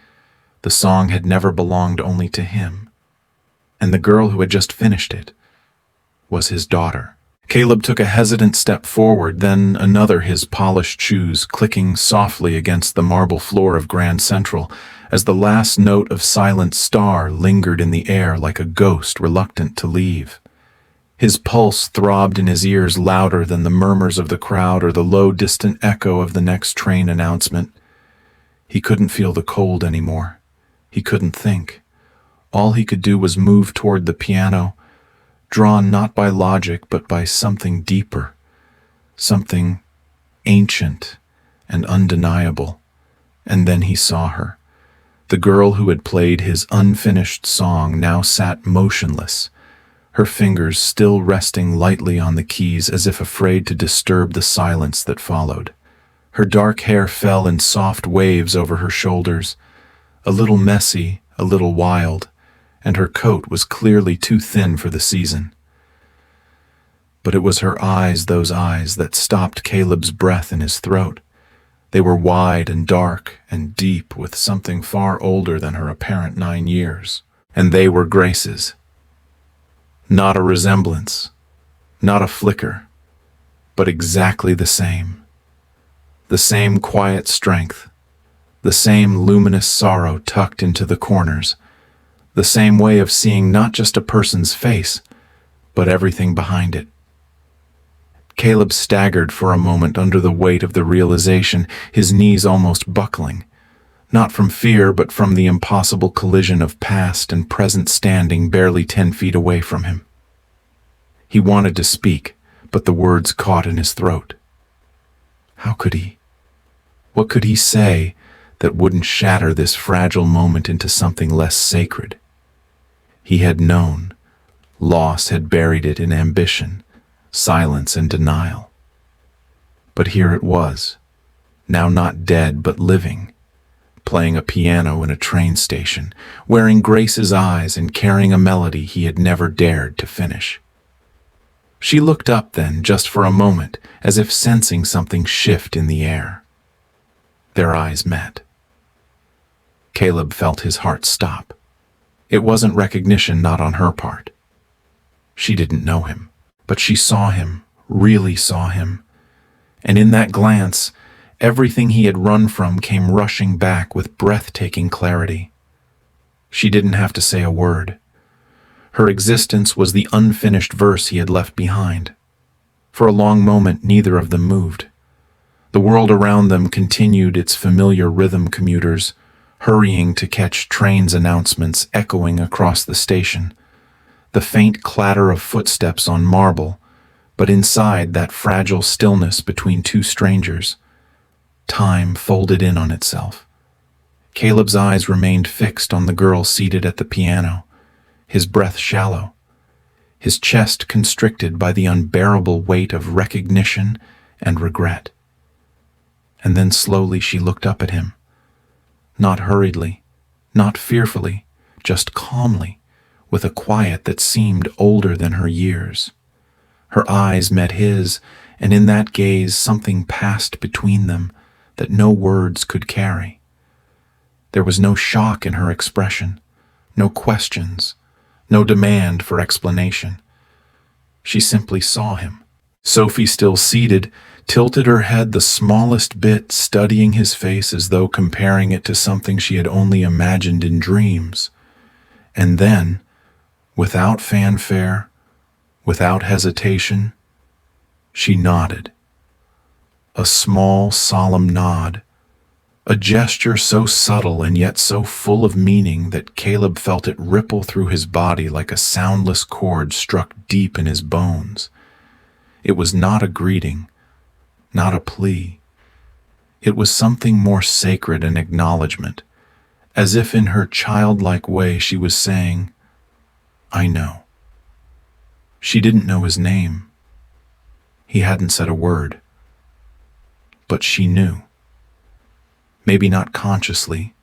the song had never belonged only to him, and the girl who had just finished it was his daughter. Caleb took a hesitant step forward, then another, his polished shoes clicking softly against the marble floor of Grand Central as the last note of Silent Star lingered in the air like a ghost reluctant to leave. His pulse throbbed in his ears louder than the murmurs of the crowd or the low, distant echo of the next train announcement. He couldn't feel the cold anymore. He couldn't think. All he could do was move toward the piano, drawn not by logic but by something deeper, something ancient and undeniable. And then he saw her. The girl who had played his unfinished song now sat motionless, her fingers still resting lightly on the keys as if afraid to disturb the silence that followed. Her dark hair fell in soft waves over her shoulders, a little messy, a little wild, and her coat was clearly too thin for the season. But it was her eyes, those eyes, that stopped Caleb's breath in his throat. They were wide and dark and deep, with something far older than her apparent 9 years. And they were Grace's. Not a resemblance, not a flicker, but exactly the same. The same quiet strength, the same luminous sorrow tucked into the corners, the same way of seeing not just a person's face, but everything behind it. Caleb staggered for a moment under the weight of the realization, his knees almost buckling, not from fear but from the impossible collision of past and present standing barely 10 feet away from him. He wanted to speak, but the words caught in his throat. How could he? What could he say that wouldn't shatter this fragile moment into something less sacred? He had known. Loss had buried it in ambition, silence, and denial. But here it was, now not dead but living, playing a piano in a train station, wearing Grace's eyes and carrying a melody he had never dared to finish. She looked up then, just for a moment, as if sensing something shift in the air. Their eyes met. Caleb felt his heart stop. It wasn't recognition, not on her part. She didn't know him, but she saw him, really saw him. And in that glance, everything he had run from came rushing back with breathtaking clarity. She didn't have to say a word. Her existence was the unfinished verse he had left behind. For a long moment, neither of them moved. The world around them continued its familiar rhythm, commuters hurrying to catch trains' announcements echoing across the station, the faint clatter of footsteps on marble, but inside that fragile stillness between two strangers, time folded in on itself. Caleb's eyes remained fixed on the girl seated at the piano, his breath shallow, his chest constricted by the unbearable weight of recognition and regret. And then slowly she looked up at him, not hurriedly, not fearfully, just calmly, with a quiet that seemed older than her years. Her eyes met his, and in that gaze something passed between them that no words could carry. There was no shock in her expression, no questions, no demand for explanation. She simply saw him. Sophie, still seated, tilted her head the smallest bit, studying his face as though comparing it to something she had only imagined in dreams. And then, without fanfare, without hesitation, she nodded. A small, solemn nod, a gesture so subtle and yet so full of meaning that Caleb felt it ripple through his body like a soundless chord struck deep in his bones. It was not a greeting, not a plea. It was something more sacred, an acknowledgement, as if in her childlike way she was saying, "I know." She didn't know his name. He hadn't said a word. But she knew. Maybe not consciously,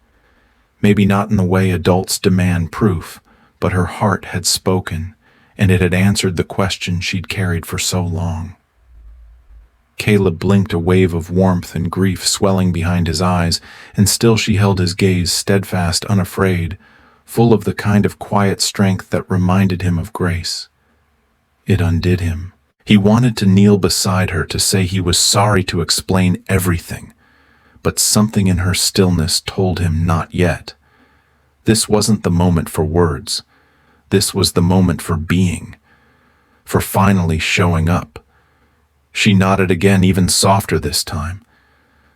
maybe not in the way adults demand proof, but her heart had spoken, and it had answered the question she'd carried for so long. Caleb blinked, a wave of warmth and grief swelling behind his eyes, and still she held his gaze steadfast, unafraid, full of the kind of quiet strength that reminded him of grace. It undid him. He wanted to kneel beside her, to say he was sorry, to explain everything, but something in her stillness told him not yet. This wasn't the moment for words. This was the moment for being, for finally showing up. She nodded again, even softer this time,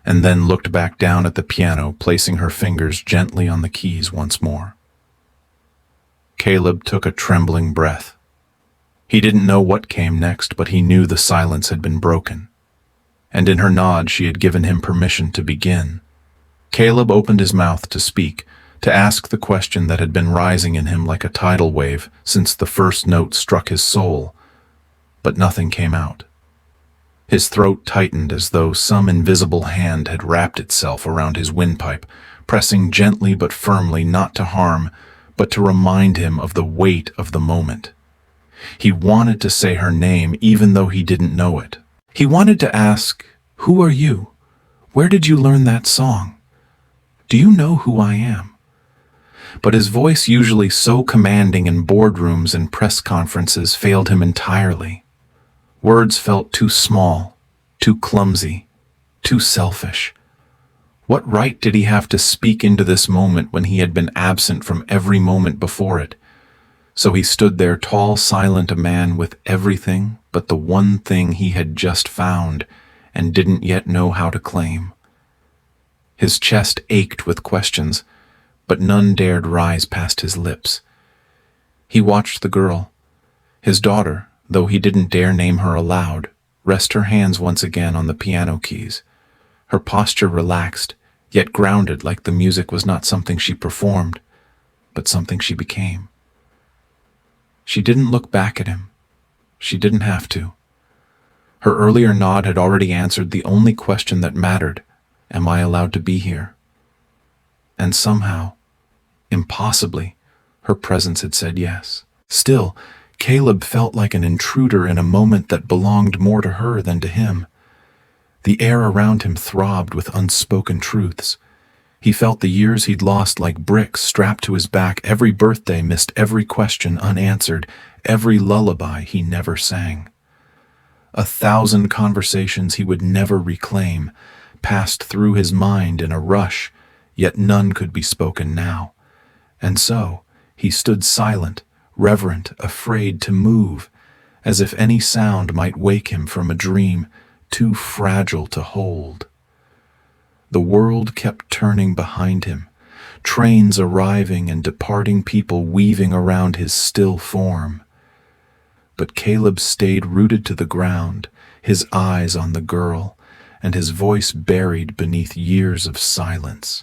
and then looked back down at the piano, placing her fingers gently on the keys once more. Caleb took a trembling breath. He didn't know what came next, but he knew the silence had been broken, and in her nod she had given him permission to begin. Caleb opened his mouth to speak, to ask the question that had been rising in him like a tidal wave since the first note struck his soul, but nothing came out. His throat tightened as though some invisible hand had wrapped itself around his windpipe, pressing gently but firmly, not to harm, but to remind him of the weight of the moment. He wanted to say her name even though he didn't know it. He wanted to ask, "Who are you? Where did you learn that song? Do you know who I am?" But his voice, usually so commanding in boardrooms and press conferences, failed him entirely. Words felt too small, too clumsy, too selfish. What right did he have to speak into this moment when he had been absent from every moment before it? So he stood there, tall, silent, a man with everything but the one thing he had just found and didn't yet know how to claim. His chest ached with questions, but none dared rise past his lips. He watched the girl, his daughter, though he didn't dare name her aloud, rest her hands once again on the piano keys. Her posture relaxed, yet grounded, like the music was not something she performed, but something she became. She didn't look back at him. She didn't have to. Her earlier nod had already answered the only question that mattered: am I allowed to be here? And somehow, impossibly, her presence had said yes. Still, Caleb felt like an intruder in a moment that belonged more to her than to him. The air around him throbbed with unspoken truths. He felt the years he'd lost like bricks strapped to his back, every birthday missed, every question unanswered, every lullaby he never sang. 1,000 conversations he would never reclaim passed through his mind in a rush, yet none could be spoken now. And so he stood silent, reverent, afraid to move, as if any sound might wake him from a dream too fragile to hold. The world kept turning behind him, trains arriving and departing, people weaving around his still form. But Caleb stayed rooted to the ground, his eyes on the girl, and his voice buried beneath years of silence.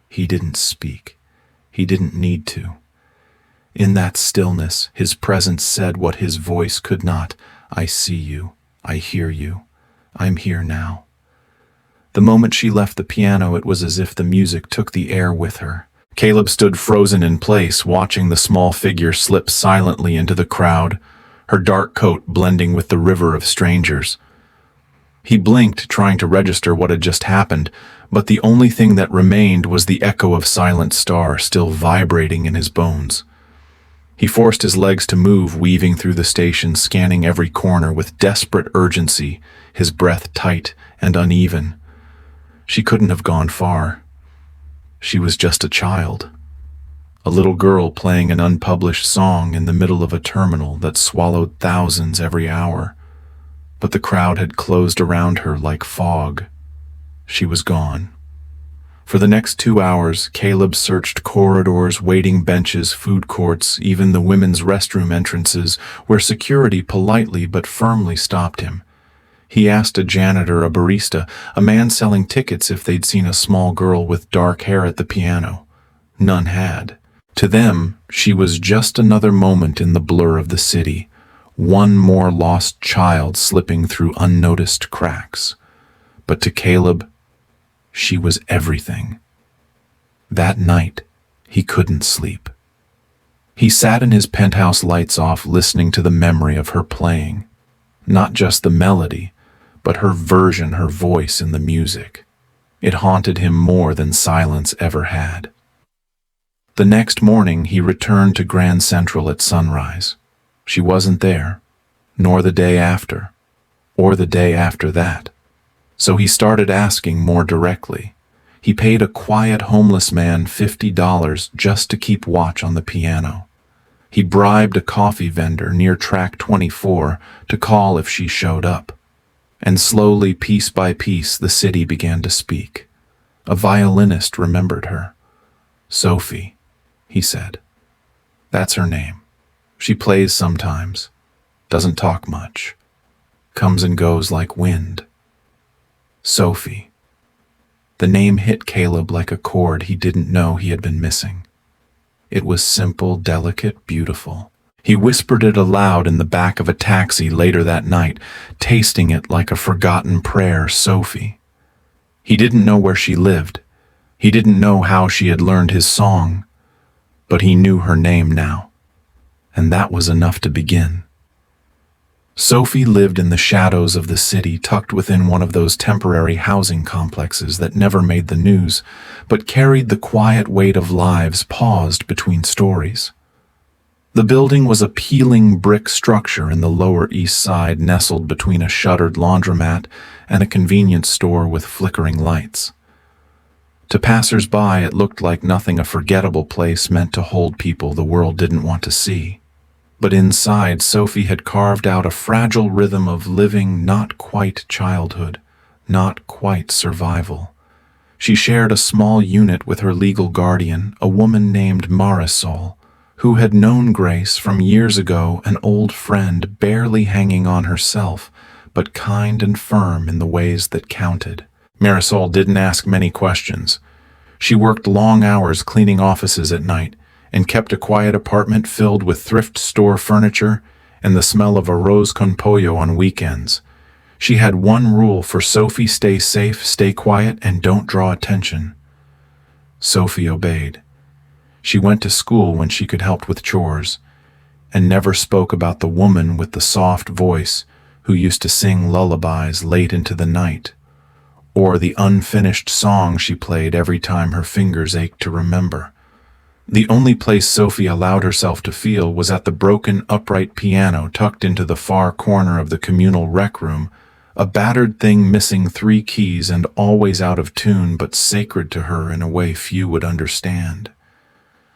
He didn't speak. He didn't need to. In that stillness, his presence said what his voice could not: I see you. I hear you. I'm here now. The moment she left the piano, it was as if the music took the air with her. Caleb stood frozen in place, watching the small figure slip silently into the crowd, her dark coat blending with the river of strangers. He blinked, trying to register what had just happened, but the only thing that remained was the echo of Silent Star still vibrating in his bones. He forced his legs to move, weaving through the station, scanning every corner with desperate urgency, his breath tight and uneven. She couldn't have gone far. She was just a child. A little girl playing an unpublished song in the middle of a terminal that swallowed thousands every hour. But the crowd had closed around her like fog. She was gone. For the next 2 hours, Caleb searched corridors, waiting benches, food courts, even the women's restroom entrances, where security politely but firmly stopped him. He asked a janitor, a barista, a man selling tickets if they'd seen a small girl with dark hair at the piano. None had. To them, she was just another moment in the blur of the city, one more lost child slipping through unnoticed cracks. But to Caleb, she was everything. That night, he couldn't sleep. He sat in his penthouse, lights off, listening to the memory of her playing. Not just the melody, but her version, her voice in the music. It haunted him more than silence ever had. The next morning, he returned to Grand Central at sunrise. She wasn't there, nor the day after, or the day after that. So he started asking more directly. He paid a quiet homeless man $50 just to keep watch on the piano. He bribed a coffee vendor near track 24 to call if she showed up. And slowly, piece by piece, the city began to speak. A violinist remembered her. Sophie, he said. That's her name. She plays sometimes, doesn't talk much, comes and goes like wind. Sophie. The name hit Caleb like a chord he didn't know he had been missing. It was simple, delicate, beautiful. He whispered it aloud in the back of a taxi later that night, tasting it like a forgotten prayer, Sophie. He didn't know where she lived. He didn't know how she had learned his song. But he knew her name now. And that was enough to begin. Sophie lived in the shadows of the city, tucked within one of those temporary housing complexes that never made the news, but carried the quiet weight of lives paused between stories. The building was a peeling brick structure in the Lower East Side, nestled between a shuttered laundromat and a convenience store with flickering lights. To passers-by, it looked like nothing a forgettable place meant to hold people the world didn't want to see. But inside, Sophie had carved out a fragile rhythm of living, not quite childhood, not quite survival. She shared a small unit with her legal guardian, a woman named Marisol, who had known Grace from years ago, an old friend barely hanging on herself, but kind and firm in the ways that counted. Marisol didn't ask many questions. She worked long hours cleaning offices at night, and kept a quiet apartment filled with thrift store furniture and the smell of arroz con pollo on weekends. She had one rule for Sophie: stay safe, stay quiet, and don't draw attention. Sophie obeyed. She went to school when she could help with chores, and never spoke about the woman with the soft voice who used to sing lullabies late into the night, or the unfinished song she played every time her fingers ached to remember. The only place Sophie allowed herself to feel was at the broken upright piano tucked into the far corner of the communal rec room, a battered thing missing 3 keys and always out of tune, but sacred to her in a way few would understand.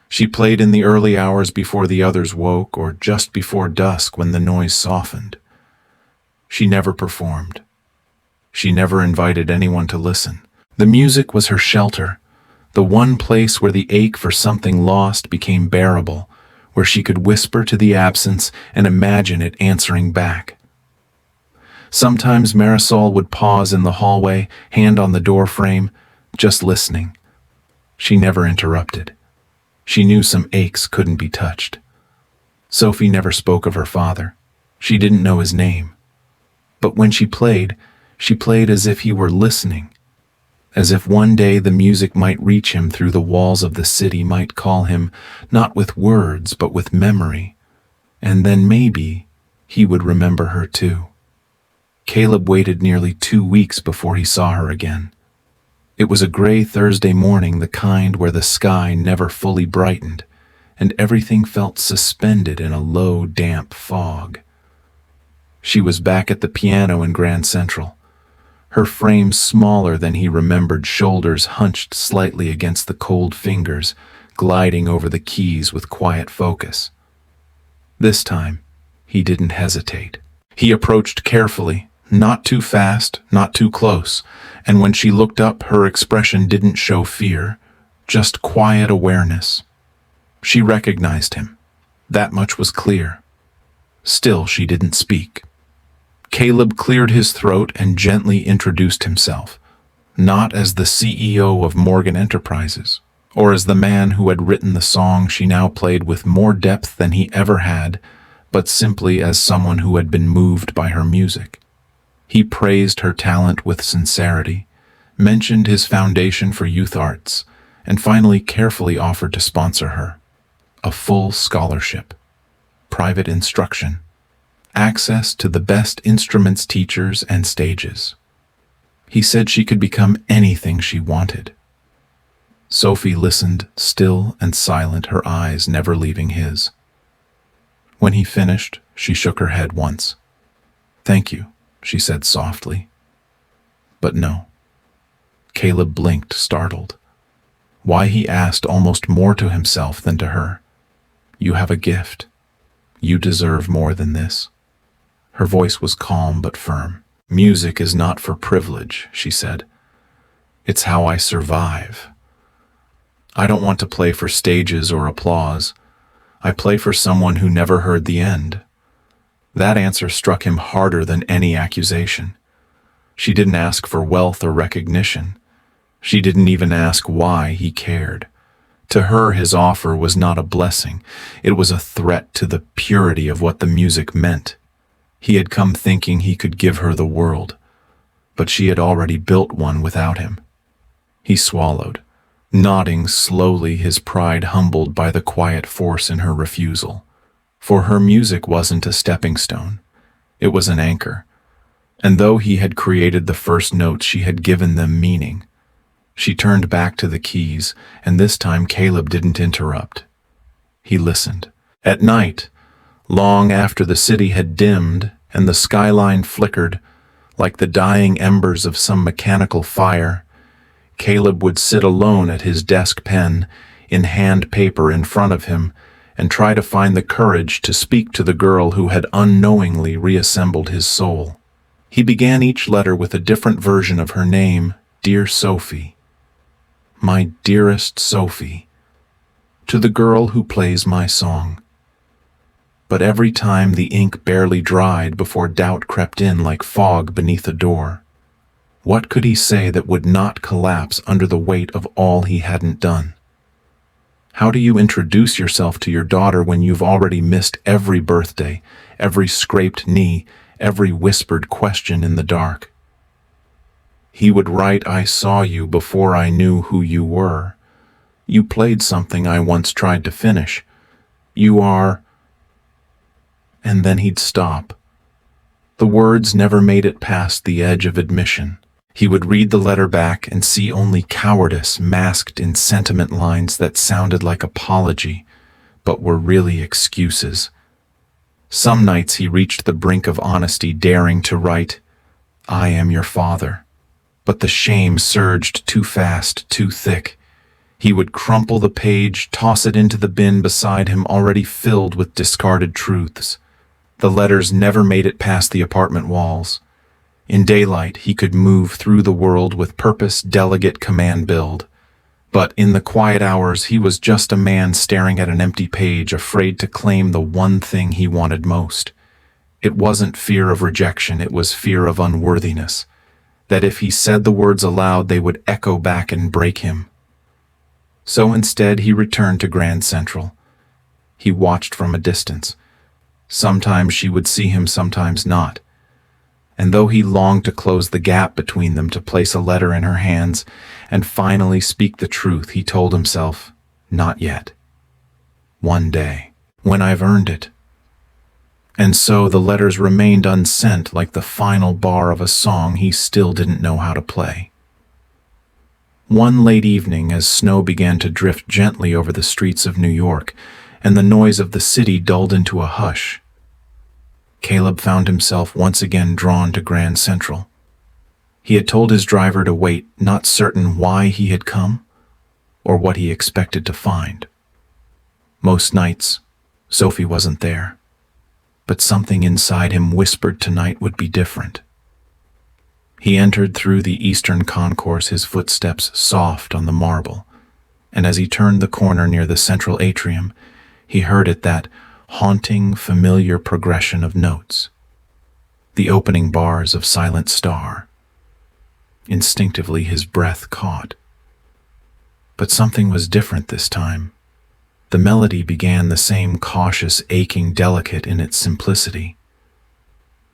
She played in the early hours before the others woke, or just before dusk when the noise softened. She never performed. She never invited anyone to listen. The music was her shelter, the one place where the ache for something lost became bearable, where she could whisper to the absence and imagine it answering back. Sometimes Marisol would pause in the hallway, hand on the door frame, just listening. She never interrupted. She knew some aches couldn't be touched. Sophie never spoke of her father. She didn't know his name. But when she played as if he were listening. as if one day the music might reach him through the walls of the city, might call him, not with words, but with memory. And then maybe he would remember her too. Caleb waited nearly 2 weeks before he saw her again. It was a gray Thursday morning, the kind where the sky never fully brightened, and everything felt suspended in a low, damp fog. She was back at the piano in Grand Central, her frame smaller than he remembered, shoulders hunched slightly against the cold fingers, gliding over the keys with quiet focus. This time, he didn't hesitate. He approached carefully, not too fast, not too close, and when she looked up, her expression didn't show fear, just quiet awareness. She recognized him. That much was clear. Still, she didn't speak. Caleb cleared his throat and gently introduced himself, not as the CEO of Morgan Enterprises, or as the man who had written the song she now played with more depth than he ever had, but simply as someone who had been moved by her music. He praised her talent with sincerity, mentioned his foundation for youth arts, and finally carefully offered to sponsor her. A full scholarship, private instruction, access to the best instruments, teachers, and stages. He said she could become anything she wanted. Sophie listened, still and silent, her eyes never leaving his. When he finished, she shook her head once. "Thank you," she said softly. But no. Caleb blinked, startled. Why, he asked almost more to himself than to her. "You have a gift. You deserve more than this." Her voice was calm but firm. "Music is not for privilege," she said. "It's how I survive. I don't want to play for stages or applause. I play for someone who never heard the end." That answer struck him harder than any accusation. She didn't ask for wealth or recognition. She didn't even ask why he cared. To her, his offer was not a blessing. It was a threat to the purity of what the music meant. He had come thinking he could give her the world, but she had already built one without him. He swallowed, nodding slowly, his pride humbled by the quiet force in her refusal. For her, music wasn't a stepping stone. It was an anchor. And though he had created the first notes, she had given them meaning. She turned back to the keys, and this time Caleb didn't interrupt. He listened. At night, long after the city had dimmed and the skyline flickered, like the dying embers of some mechanical fire, Caleb would sit alone at his desk, pen in hand, paper in front of him, and try to find the courage to speak to the girl who had unknowingly reassembled his soul. He began each letter with a different version of her name: "Dear Sophie," "My dearest Sophie," "To the girl who plays my song." But every time the ink barely dried before doubt crept in like fog beneath a door. What could he say that would not collapse under the weight of all he hadn't done? How do you introduce yourself to your daughter when you've already missed every birthday, every scraped knee, every whispered question in the dark? He would write, "I saw you before I knew who you were. You played something I once tried to finish. You are..." And then he'd stop. The words never made it past the edge of admission. He would read the letter back and see only cowardice masked in sentiment lines that sounded like apology, but were really excuses. Some nights he reached the brink of honesty, daring to write, "I am your father." But the shame surged too fast, too thick. He would crumple the page, toss it into the bin beside him, already filled with discarded truths. The letters never made it past the apartment walls. In daylight, he could move through the world with purpose, delegate, command build. But in the quiet hours, he was just a man staring at an empty page, afraid to claim the one thing he wanted most. It wasn't fear of rejection, it was fear of unworthiness. That if he said the words aloud, they would echo back and break him. So instead, he returned to Grand Central. He watched from a distance. Sometimes she would see him, sometimes not. and though he longed to close the gap between them, to place a letter in her hands and finally speak the truth, he told himself, not yet. One day, when I've earned it. And so the letters remained unsent, like the final bar of a song he still didn't know how to play. One late evening, as snow began to drift gently over the streets of New York, and the noise of the city dulled into a hush, Caleb found himself once again drawn to Grand Central. He had told his driver to wait, not certain why he had come, or what he expected to find. Most nights, Sophie wasn't there, but something inside him whispered tonight would be different. He entered through the eastern concourse, his footsteps soft on the marble, and as he turned the corner near the central atrium, he heard it, that haunting, familiar progression of notes. The opening bars of Silent Star. Instinctively, his breath caught. But something was different this time. The melody began the same cautious, aching, delicate in its simplicity.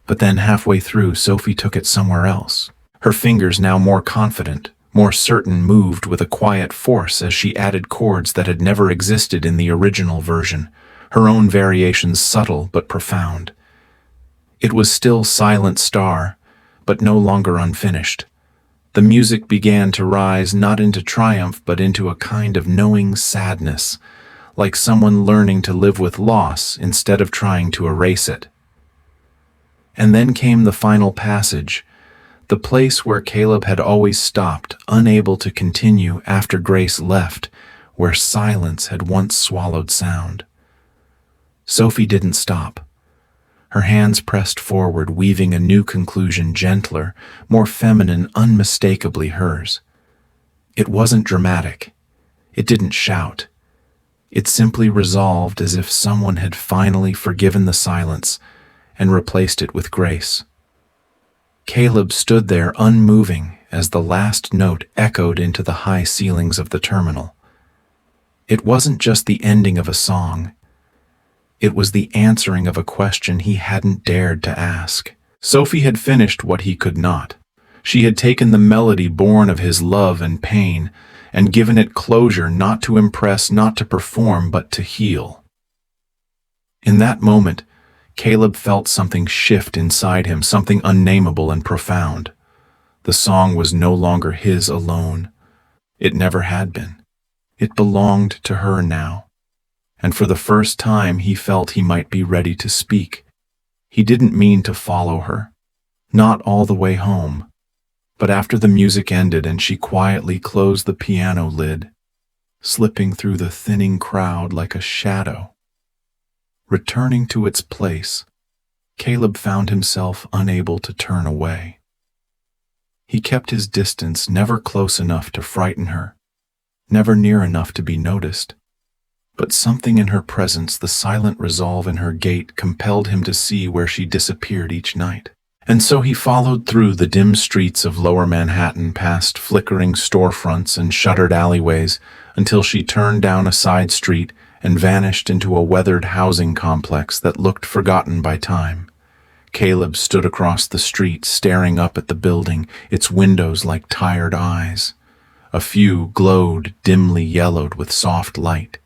But then halfway through, Sophie took it somewhere else. Her fingers, now more confident, more certain, moved with a quiet force as she added chords that had never existed in the original version, her own variations subtle but profound. It was still Silent Star, but no longer unfinished. The music began to rise not into triumph but into a kind of knowing sadness, like someone learning to live with loss instead of trying to erase it. And then came the final passage, the place where Caleb had always stopped, unable to continue after Grace left, where silence had once swallowed sound. Sophie didn't stop. Her hands pressed forward, weaving a new conclusion, gentler, more feminine, unmistakably hers. It wasn't dramatic. It didn't shout. It simply resolved, as if someone had finally forgiven the silence and replaced it with grace. Caleb stood there unmoving as the last note echoed into the high ceilings of the terminal. It wasn't just the ending of a song. It was the answering of a question he hadn't dared to ask. Sophie had finished what he could not. She had taken the melody born of his love and pain and given it closure, not to impress, not to perform, but to heal. In that moment, Caleb felt something shift inside him, something unnameable and profound. The song was no longer his alone. It never had been. It belonged to her now. And for the first time, he felt he might be ready to speak. He didn't mean to follow her. Not all the way home. But after the music ended and she quietly closed the piano lid, slipping through the thinning crowd like a shadow, returning to its place, Caleb found himself unable to turn away. He kept his distance, never close enough to frighten her, never near enough to be noticed. But something in her presence, the silent resolve in her gait, compelled him to see where she disappeared each night. And so he followed through the dim streets of Lower Manhattan, past flickering storefronts and shuttered alleyways, until she turned down a side street and vanished into a weathered housing complex that looked forgotten by time. Caleb stood across the street, staring up at the building, its windows like tired eyes. A few glowed, dimly yellowed with soft light.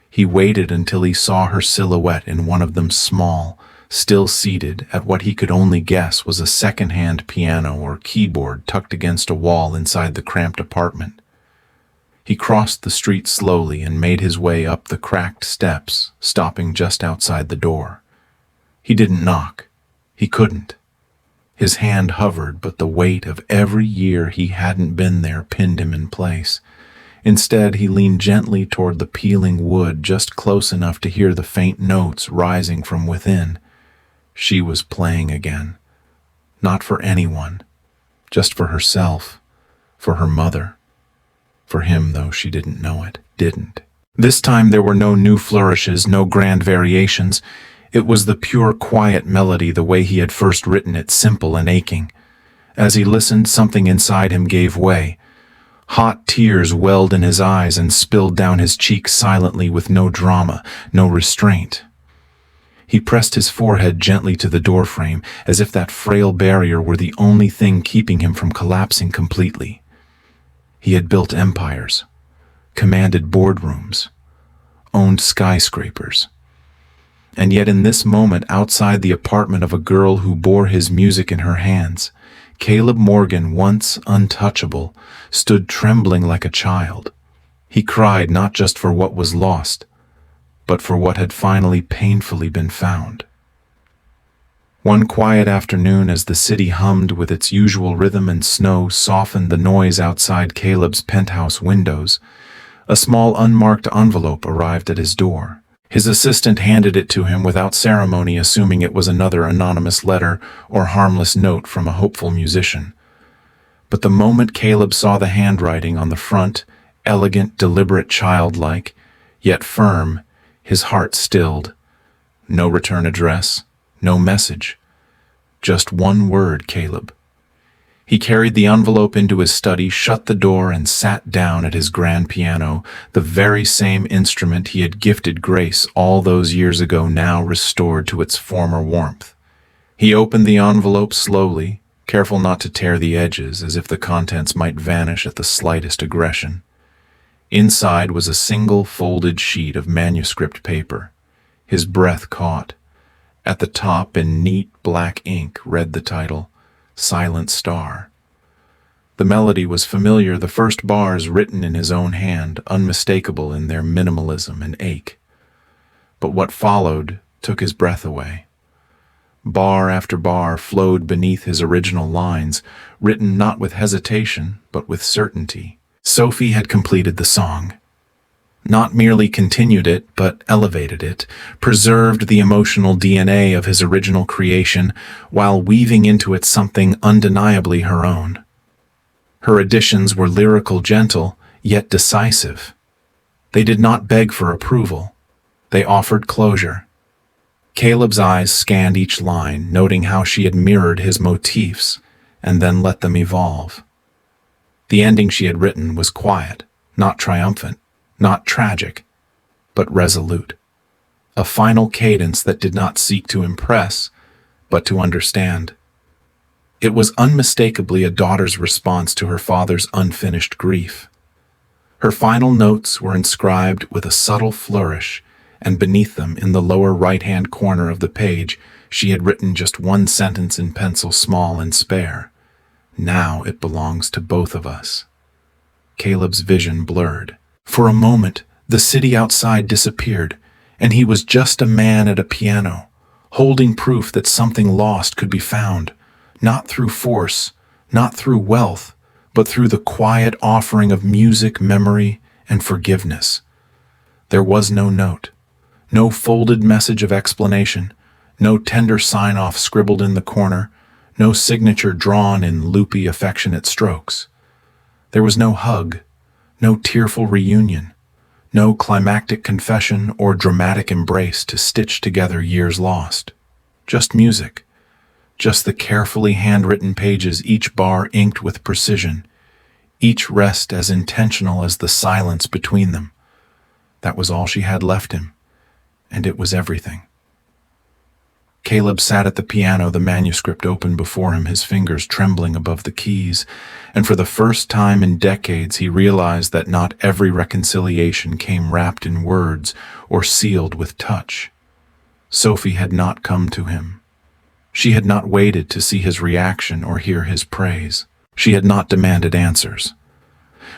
He waited until he saw her silhouette in one of them, small, still seated at what he could only guess was a second-hand piano or keyboard tucked against a wall inside the cramped apartment. He crossed the street slowly and made his way up the cracked steps, stopping just outside the door. He didn't knock. He couldn't. His hand hovered, but the weight of every year he hadn't been there pinned him in place. Instead, he leaned gently toward the peeling wood, just close enough to hear the faint notes rising from within. She was playing again. Not for anyone, just for herself, for her mother. For him, though she didn't know it, didn't. This time there were no new flourishes, no grand variations. It was the pure, quiet melody the way he had first written it, simple and aching. As he listened, something inside him gave way. Hot tears welled in his eyes and spilled down his cheeks silently with no drama, no restraint. He pressed his forehead gently to the doorframe, as if that frail barrier were the only thing keeping him from collapsing completely. He had built empires, commanded boardrooms, owned skyscrapers. And yet in this moment, outside the apartment of a girl who bore his music in her hands, Caleb Morgan, once untouchable, stood trembling like a child. He cried not just for what was lost, but for what had finally painfully been found. One quiet afternoon, as the city hummed with its usual rhythm and snow softened the noise outside Caleb's penthouse windows, a small unmarked envelope arrived at his door. His assistant handed it to him without ceremony, assuming it was another anonymous letter or harmless note from a hopeful musician. But the moment Caleb saw the handwriting on the front, elegant, deliberate, childlike, yet firm, his heart stilled. No return address, no message. Just one word, Caleb. He carried the envelope into his study, shut the door, and sat down at his grand piano, the very same instrument he had gifted Grace all those years ago, now restored to its former warmth. He opened the envelope slowly, careful not to tear the edges, as if the contents might vanish at the slightest aggression. Inside was a single folded sheet of manuscript paper. His breath caught. At the top, in neat black ink, read the title, Silent Star. The melody was familiar, the first bars written in his own hand, unmistakable in their minimalism and ache. But what followed took his breath away. Bar after bar flowed beneath his original lines, written not with hesitation, but with certainty. Sophie had completed the song. Not merely continued it, but elevated it, preserved the emotional DNA of his original creation, while weaving into it something undeniably her own. Her additions were lyrical, gentle, yet decisive. They did not beg for approval. They offered closure. Caleb's eyes scanned each line, noting how she had mirrored his motifs, and then let them evolve. The ending she had written was quiet, not triumphant, not tragic, but resolute. A final cadence that did not seek to impress, but to understand. It was unmistakably a daughter's response to her father's unfinished grief. Her final notes were inscribed with a subtle flourish, and beneath them, in the lower right-hand corner of the page, she had written just one sentence in pencil, small and spare. Now it belongs to both of us. Caleb's vision blurred. For a moment, the city outside disappeared, and he was just a man at a piano, holding proof that something lost could be found, not through force, not through wealth, but through the quiet offering of music, memory, and forgiveness. There was no note, no folded message of explanation, no tender sign-off scribbled in the corner, no signature drawn in loopy, affectionate strokes. There was no hug, no tearful reunion, no climactic confession or dramatic embrace to stitch together years lost. Just music, just the carefully handwritten pages, each bar inked with precision, each rest as intentional as the silence between them. That was all she had left him, and it was everything. Caleb sat at the piano, the manuscript open before him, his fingers trembling above the keys, and for the first time in decades he realized that not every reconciliation came wrapped in words or sealed with touch. Sophie had not come to him. She had not waited to see his reaction or hear his praise. She had not demanded answers.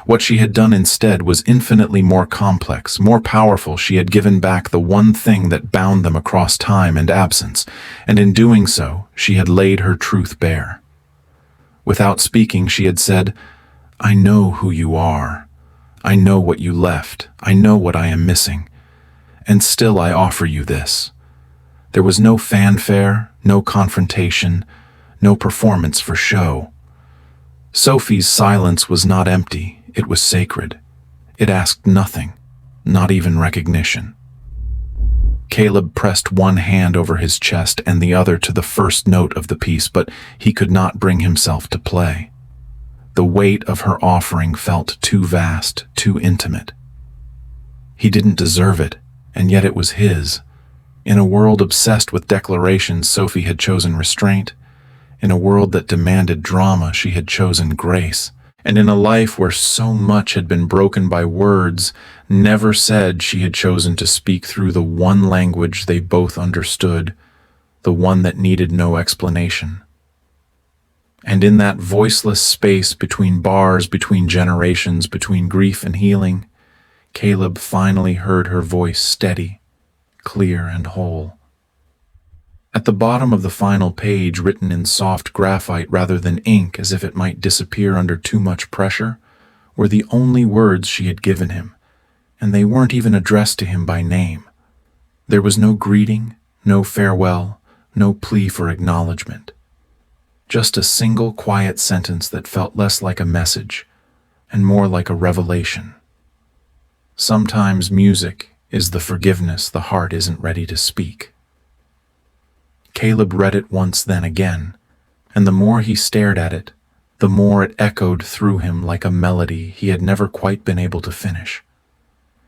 What she had done instead was infinitely more complex, more powerful. She had given back the one thing that bound them across time and absence, and in doing so, she had laid her truth bare. Without speaking, she had said, "I know who you are. I know what you left. I know what I am missing. And still I offer you this." There was no fanfare, no confrontation, no performance for show. Sophie's silence was not empty. It was sacred. It asked nothing, not even recognition. Caleb pressed one hand over his chest and the other to the first note of the piece, but he could not bring himself to play. The weight of her offering felt too vast, too intimate. He didn't deserve it, and yet it was his. In a world obsessed with declarations, Sophie had chosen restraint. In a world that demanded drama, she had chosen grace. And in a life where so much had been broken by words never said, she had chosen to speak through the one language they both understood, the one that needed no explanation. And in that voiceless space between bars, between generations, between grief and healing, Caleb finally heard her voice steady, clear and whole. At the bottom of the final page, written in soft graphite rather than ink as if it might disappear under too much pressure, were the only words she had given him, and they weren't even addressed to him by name. There was no greeting, no farewell, no plea for acknowledgement. Just a single quiet sentence that felt less like a message and more like a revelation. Sometimes music is the forgiveness the heart isn't ready to speak. Caleb read it once, then again, and the more he stared at it, the more it echoed through him like a melody he had never quite been able to finish.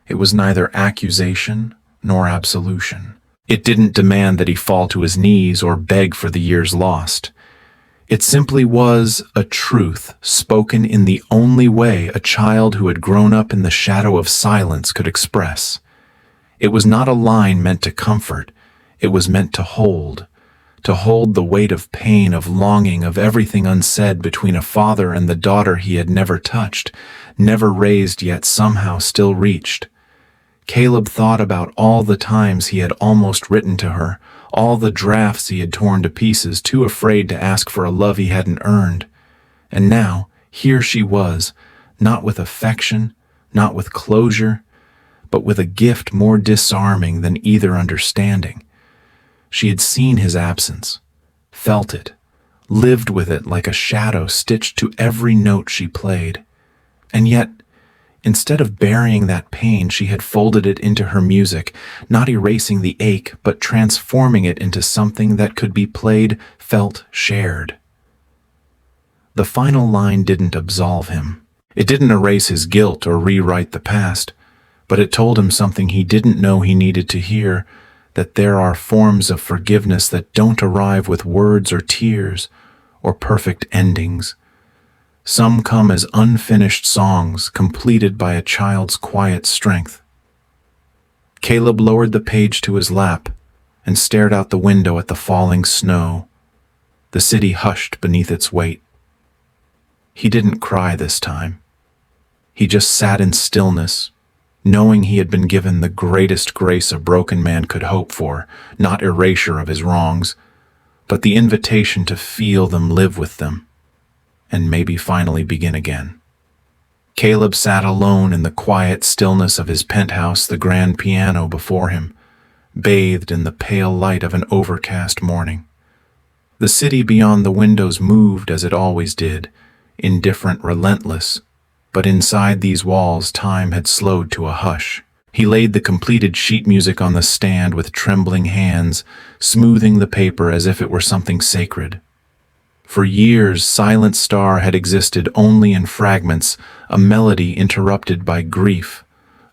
It was neither accusation nor absolution. It didn't demand that he fall to his knees or beg for the years lost. It simply was a truth spoken in the only way a child who had grown up in the shadow of silence could express. It was not a line meant to comfort, it was meant to hold the weight of pain, of longing, of everything unsaid between a father and the daughter he had never touched, never raised, yet somehow still reached. Caleb thought about all the times he had almost written to her, all the drafts he had torn to pieces, too afraid to ask for a love he hadn't earned. And now, here she was, not with affection, not with closure, but with a gift more disarming than either understanding. She had seen his absence, felt it, lived with it like a shadow stitched to every note she played. And yet, instead of burying that pain, she had folded it into her music, not erasing the ache, but transforming it into something that could be played, felt, shared. The final line didn't absolve him. It didn't erase his guilt or rewrite the past, but it told him something he didn't know he needed to hear, that there are forms of forgiveness that don't arrive with words or tears or perfect endings. Some come as unfinished songs completed by a child's quiet strength. Caleb lowered the page to his lap and stared out the window at the falling snow. The city hushed beneath its weight. He didn't cry this time. He just sat in stillness, knowing he had been given the greatest grace a broken man could hope for, not erasure of his wrongs, but the invitation to feel them, live with them, and maybe finally begin again. Caleb sat alone in the quiet stillness of his penthouse, the grand piano before him, bathed in the pale light of an overcast morning. The city beyond the windows moved as it always did, indifferent, relentless, but inside these walls time had slowed to a hush. He laid the completed sheet music on the stand with trembling hands, smoothing the paper as if it were something sacred. For years, Silent Star had existed only in fragments, a melody interrupted by grief,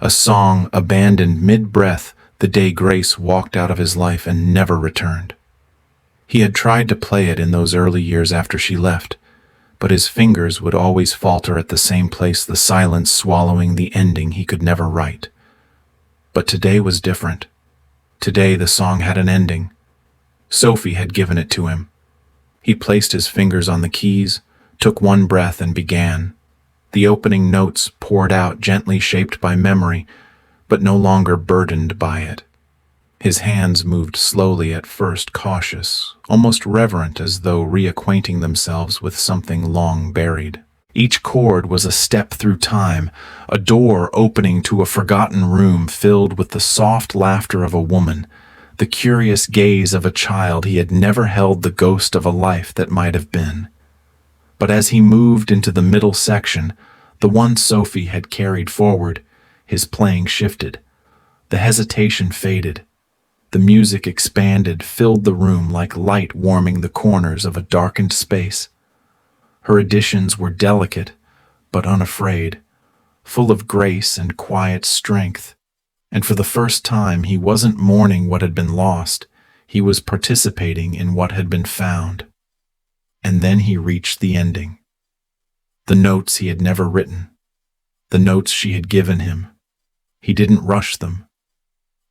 a song abandoned mid-breath the day Grace walked out of his life and never returned. He had tried to play it in those early years after she left, but his fingers would always falter at the same place, the silence swallowing the ending he could never write. But today was different. Today the song had an ending. Sophie had given it to him. He placed his fingers on the keys, took one breath, and began. The opening notes poured out, gently shaped by memory, but no longer burdened by it. His hands moved slowly, at first cautious, almost reverent, as though reacquainting themselves with something long buried. Each chord was a step through time, a door opening to a forgotten room filled with the soft laughter of a woman, the curious gaze of a child. He had never held the ghost of a life that might have been. But as he moved into the middle section, the one Sophie had carried forward, his playing shifted. The hesitation faded. The music expanded, filled the room like light warming the corners of a darkened space. Her additions were delicate, but unafraid, full of grace and quiet strength. And for the first time, he wasn't mourning what had been lost. He was participating in what had been found. And then he reached the ending. The notes he had never written. The notes she had given him. He didn't rush them.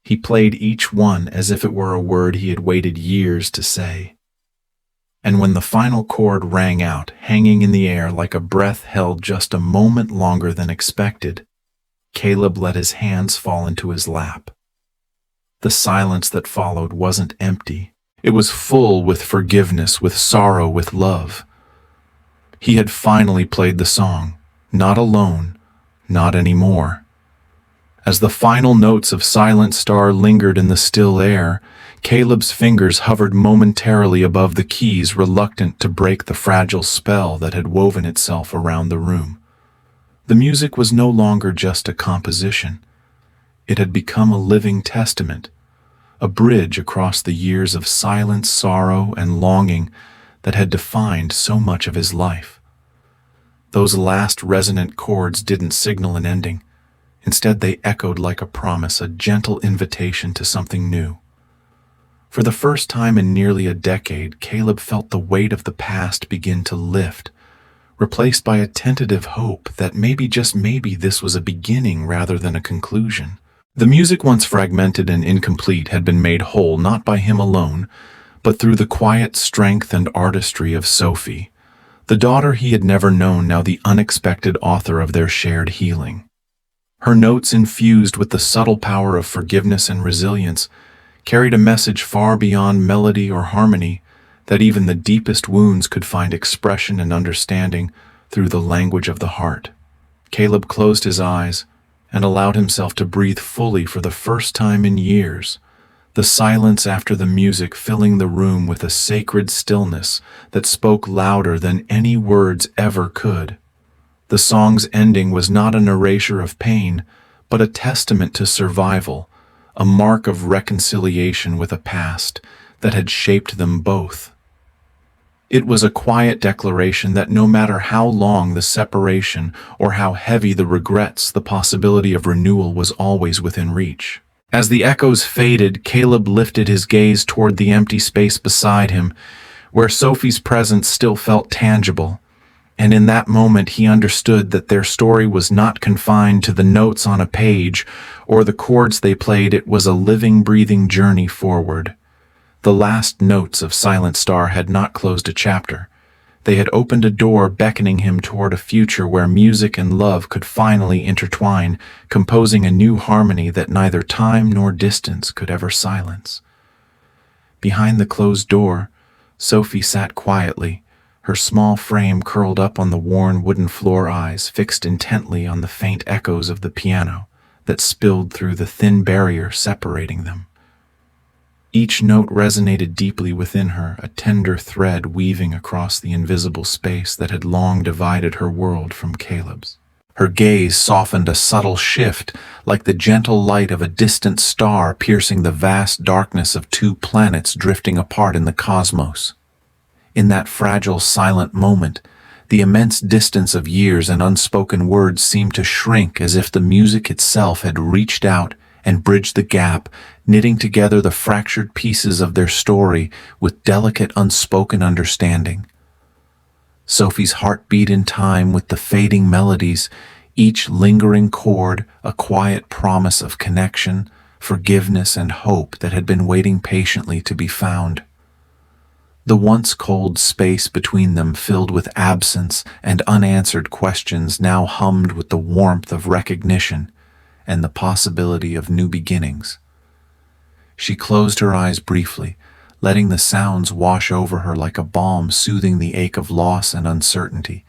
He played each one as if it were a word he had waited years to say. And when the final chord rang out, hanging in the air like a breath held just a moment longer than expected, Caleb let his hands fall into his lap. The silence that followed wasn't empty. It was full with forgiveness, with sorrow, with love. He had finally played the song, not alone, not anymore. As the final notes of Silent Star lingered in the still air, Caleb's fingers hovered momentarily above the keys, reluctant to break the fragile spell that had woven itself around the room. The music was no longer just a composition. It had become a living testament, a bridge across the years of silence, sorrow, and longing that had defined so much of his life. Those last resonant chords didn't signal an ending. Instead, they echoed like a promise, a gentle invitation to something new. For the first time in nearly a decade, Caleb felt the weight of the past begin to lift, replaced by a tentative hope that maybe, just maybe, this was a beginning rather than a conclusion. The music, once fragmented and incomplete, had been made whole not by him alone, but through the quiet strength and artistry of Sophie, the daughter he had never known, now the unexpected author of their shared healing. Her notes, infused with the subtle power of forgiveness and resilience, carried a message far beyond melody or harmony, that even the deepest wounds could find expression and understanding through the language of the heart. Caleb closed his eyes and allowed himself to breathe fully for the first time in years, the silence after the music filling the room with a sacred stillness that spoke louder than any words ever could. The song's ending was not an erasure of pain, but a testament to survival, a mark of reconciliation with a past that had shaped them both. It was a quiet declaration that no matter how long the separation or how heavy the regrets, the possibility of renewal was always within reach. As the echoes faded, Caleb lifted his gaze toward the empty space beside him, where Sophie's presence still felt tangible. And in that moment he understood that their story was not confined to the notes on a page or the chords they played. It was a living, breathing journey forward. The last notes of Silent Star had not closed a chapter. They had opened a door, beckoning him toward a future where music and love could finally intertwine, composing a new harmony that neither time nor distance could ever silence. Behind the closed door, Sophie sat quietly, her small frame curled up on the worn wooden floor, eyes fixed intently on the faint echoes of the piano that spilled through the thin barrier separating them. Each note resonated deeply within her, a tender thread weaving across the invisible space that had long divided her world from Caleb's. Her gaze softened, a subtle shift, like the gentle light of a distant star piercing the vast darkness of two planets drifting apart in the cosmos. In that fragile, silent moment, the immense distance of years and unspoken words seemed to shrink, as if the music itself had reached out and bridged the gap, knitting together the fractured pieces of their story with delicate, unspoken understanding. Sophie's heart beat in time with the fading melodies, each lingering chord a quiet promise of connection, forgiveness, and hope that had been waiting patiently to be found. The once cold space between them, filled with absence and unanswered questions, now hummed with the warmth of recognition and the possibility of new beginnings. She closed her eyes briefly, letting the sounds wash over her like a balm, soothing the ache of loss and uncertainty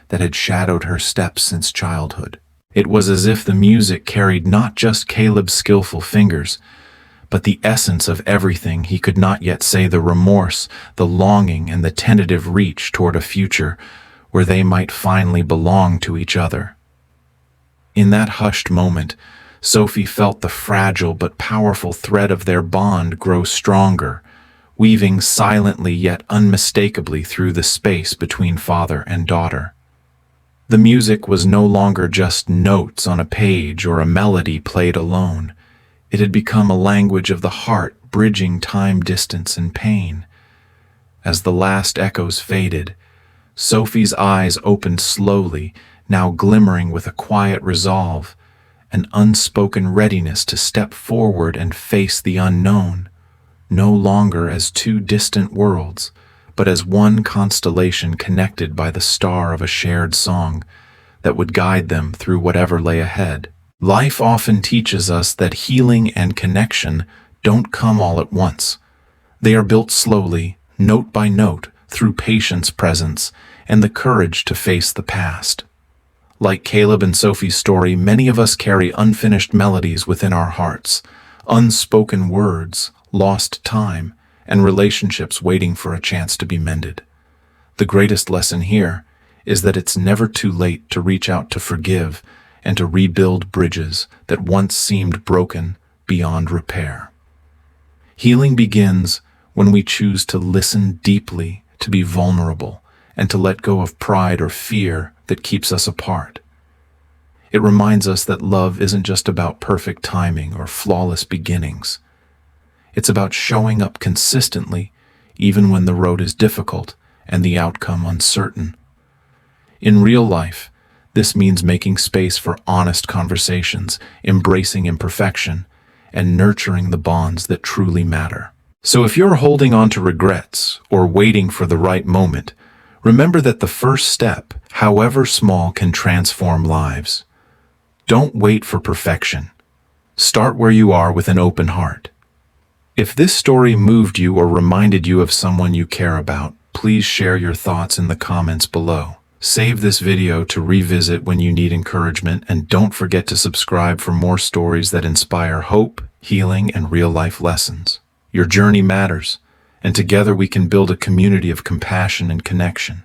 that had shadowed her steps since childhood. It was as if the music carried not just Caleb's skillful fingers, but the essence of everything he could not yet say, the remorse, the longing, and the tentative reach toward a future where they might finally belong to each other. In that hushed moment, Sophie felt the fragile but powerful thread of their bond grow stronger, weaving silently yet unmistakably through the space between father and daughter. The music was no longer just notes on a page or a melody played alone. It had become a language of the heart, bridging time, distance, and pain. As the last echoes faded, Sophie's eyes opened slowly, now glimmering with a quiet resolve, an unspoken readiness to step forward and face the unknown, no longer as two distant worlds, but as one constellation connected by the star of a shared song that would guide them through whatever lay ahead. Life often teaches us that healing and connection don't come all at once. They are built slowly, note by note, through patience, presence, and the courage to face the past. Like Caleb and Sophie's story, many of us carry unfinished melodies within our hearts, unspoken words, lost time, and relationships waiting for a chance to be mended. The greatest lesson here is that it's never too late to reach out to forgive and to rebuild bridges that once seemed broken beyond repair. Healing begins when we choose to listen deeply, to be vulnerable, and to let go of pride or fear that keeps us apart. It reminds us that love isn't just about perfect timing or flawless beginnings. It's about showing up consistently, even when the road is difficult and the outcome uncertain. In real life, this means making space for honest conversations, embracing imperfection, and nurturing the bonds that truly matter. So if you're holding on to regrets or waiting for the right moment, remember that the first step, however small, can transform lives. Don't wait for perfection. Start where you are with an open heart. If this story moved you or reminded you of someone you care about, please share your thoughts in the comments below. Save this video to revisit when you need encouragement, and don't forget to subscribe for more stories that inspire hope, healing, and real-life lessons. Your journey matters, and together we can build a community of compassion and connection.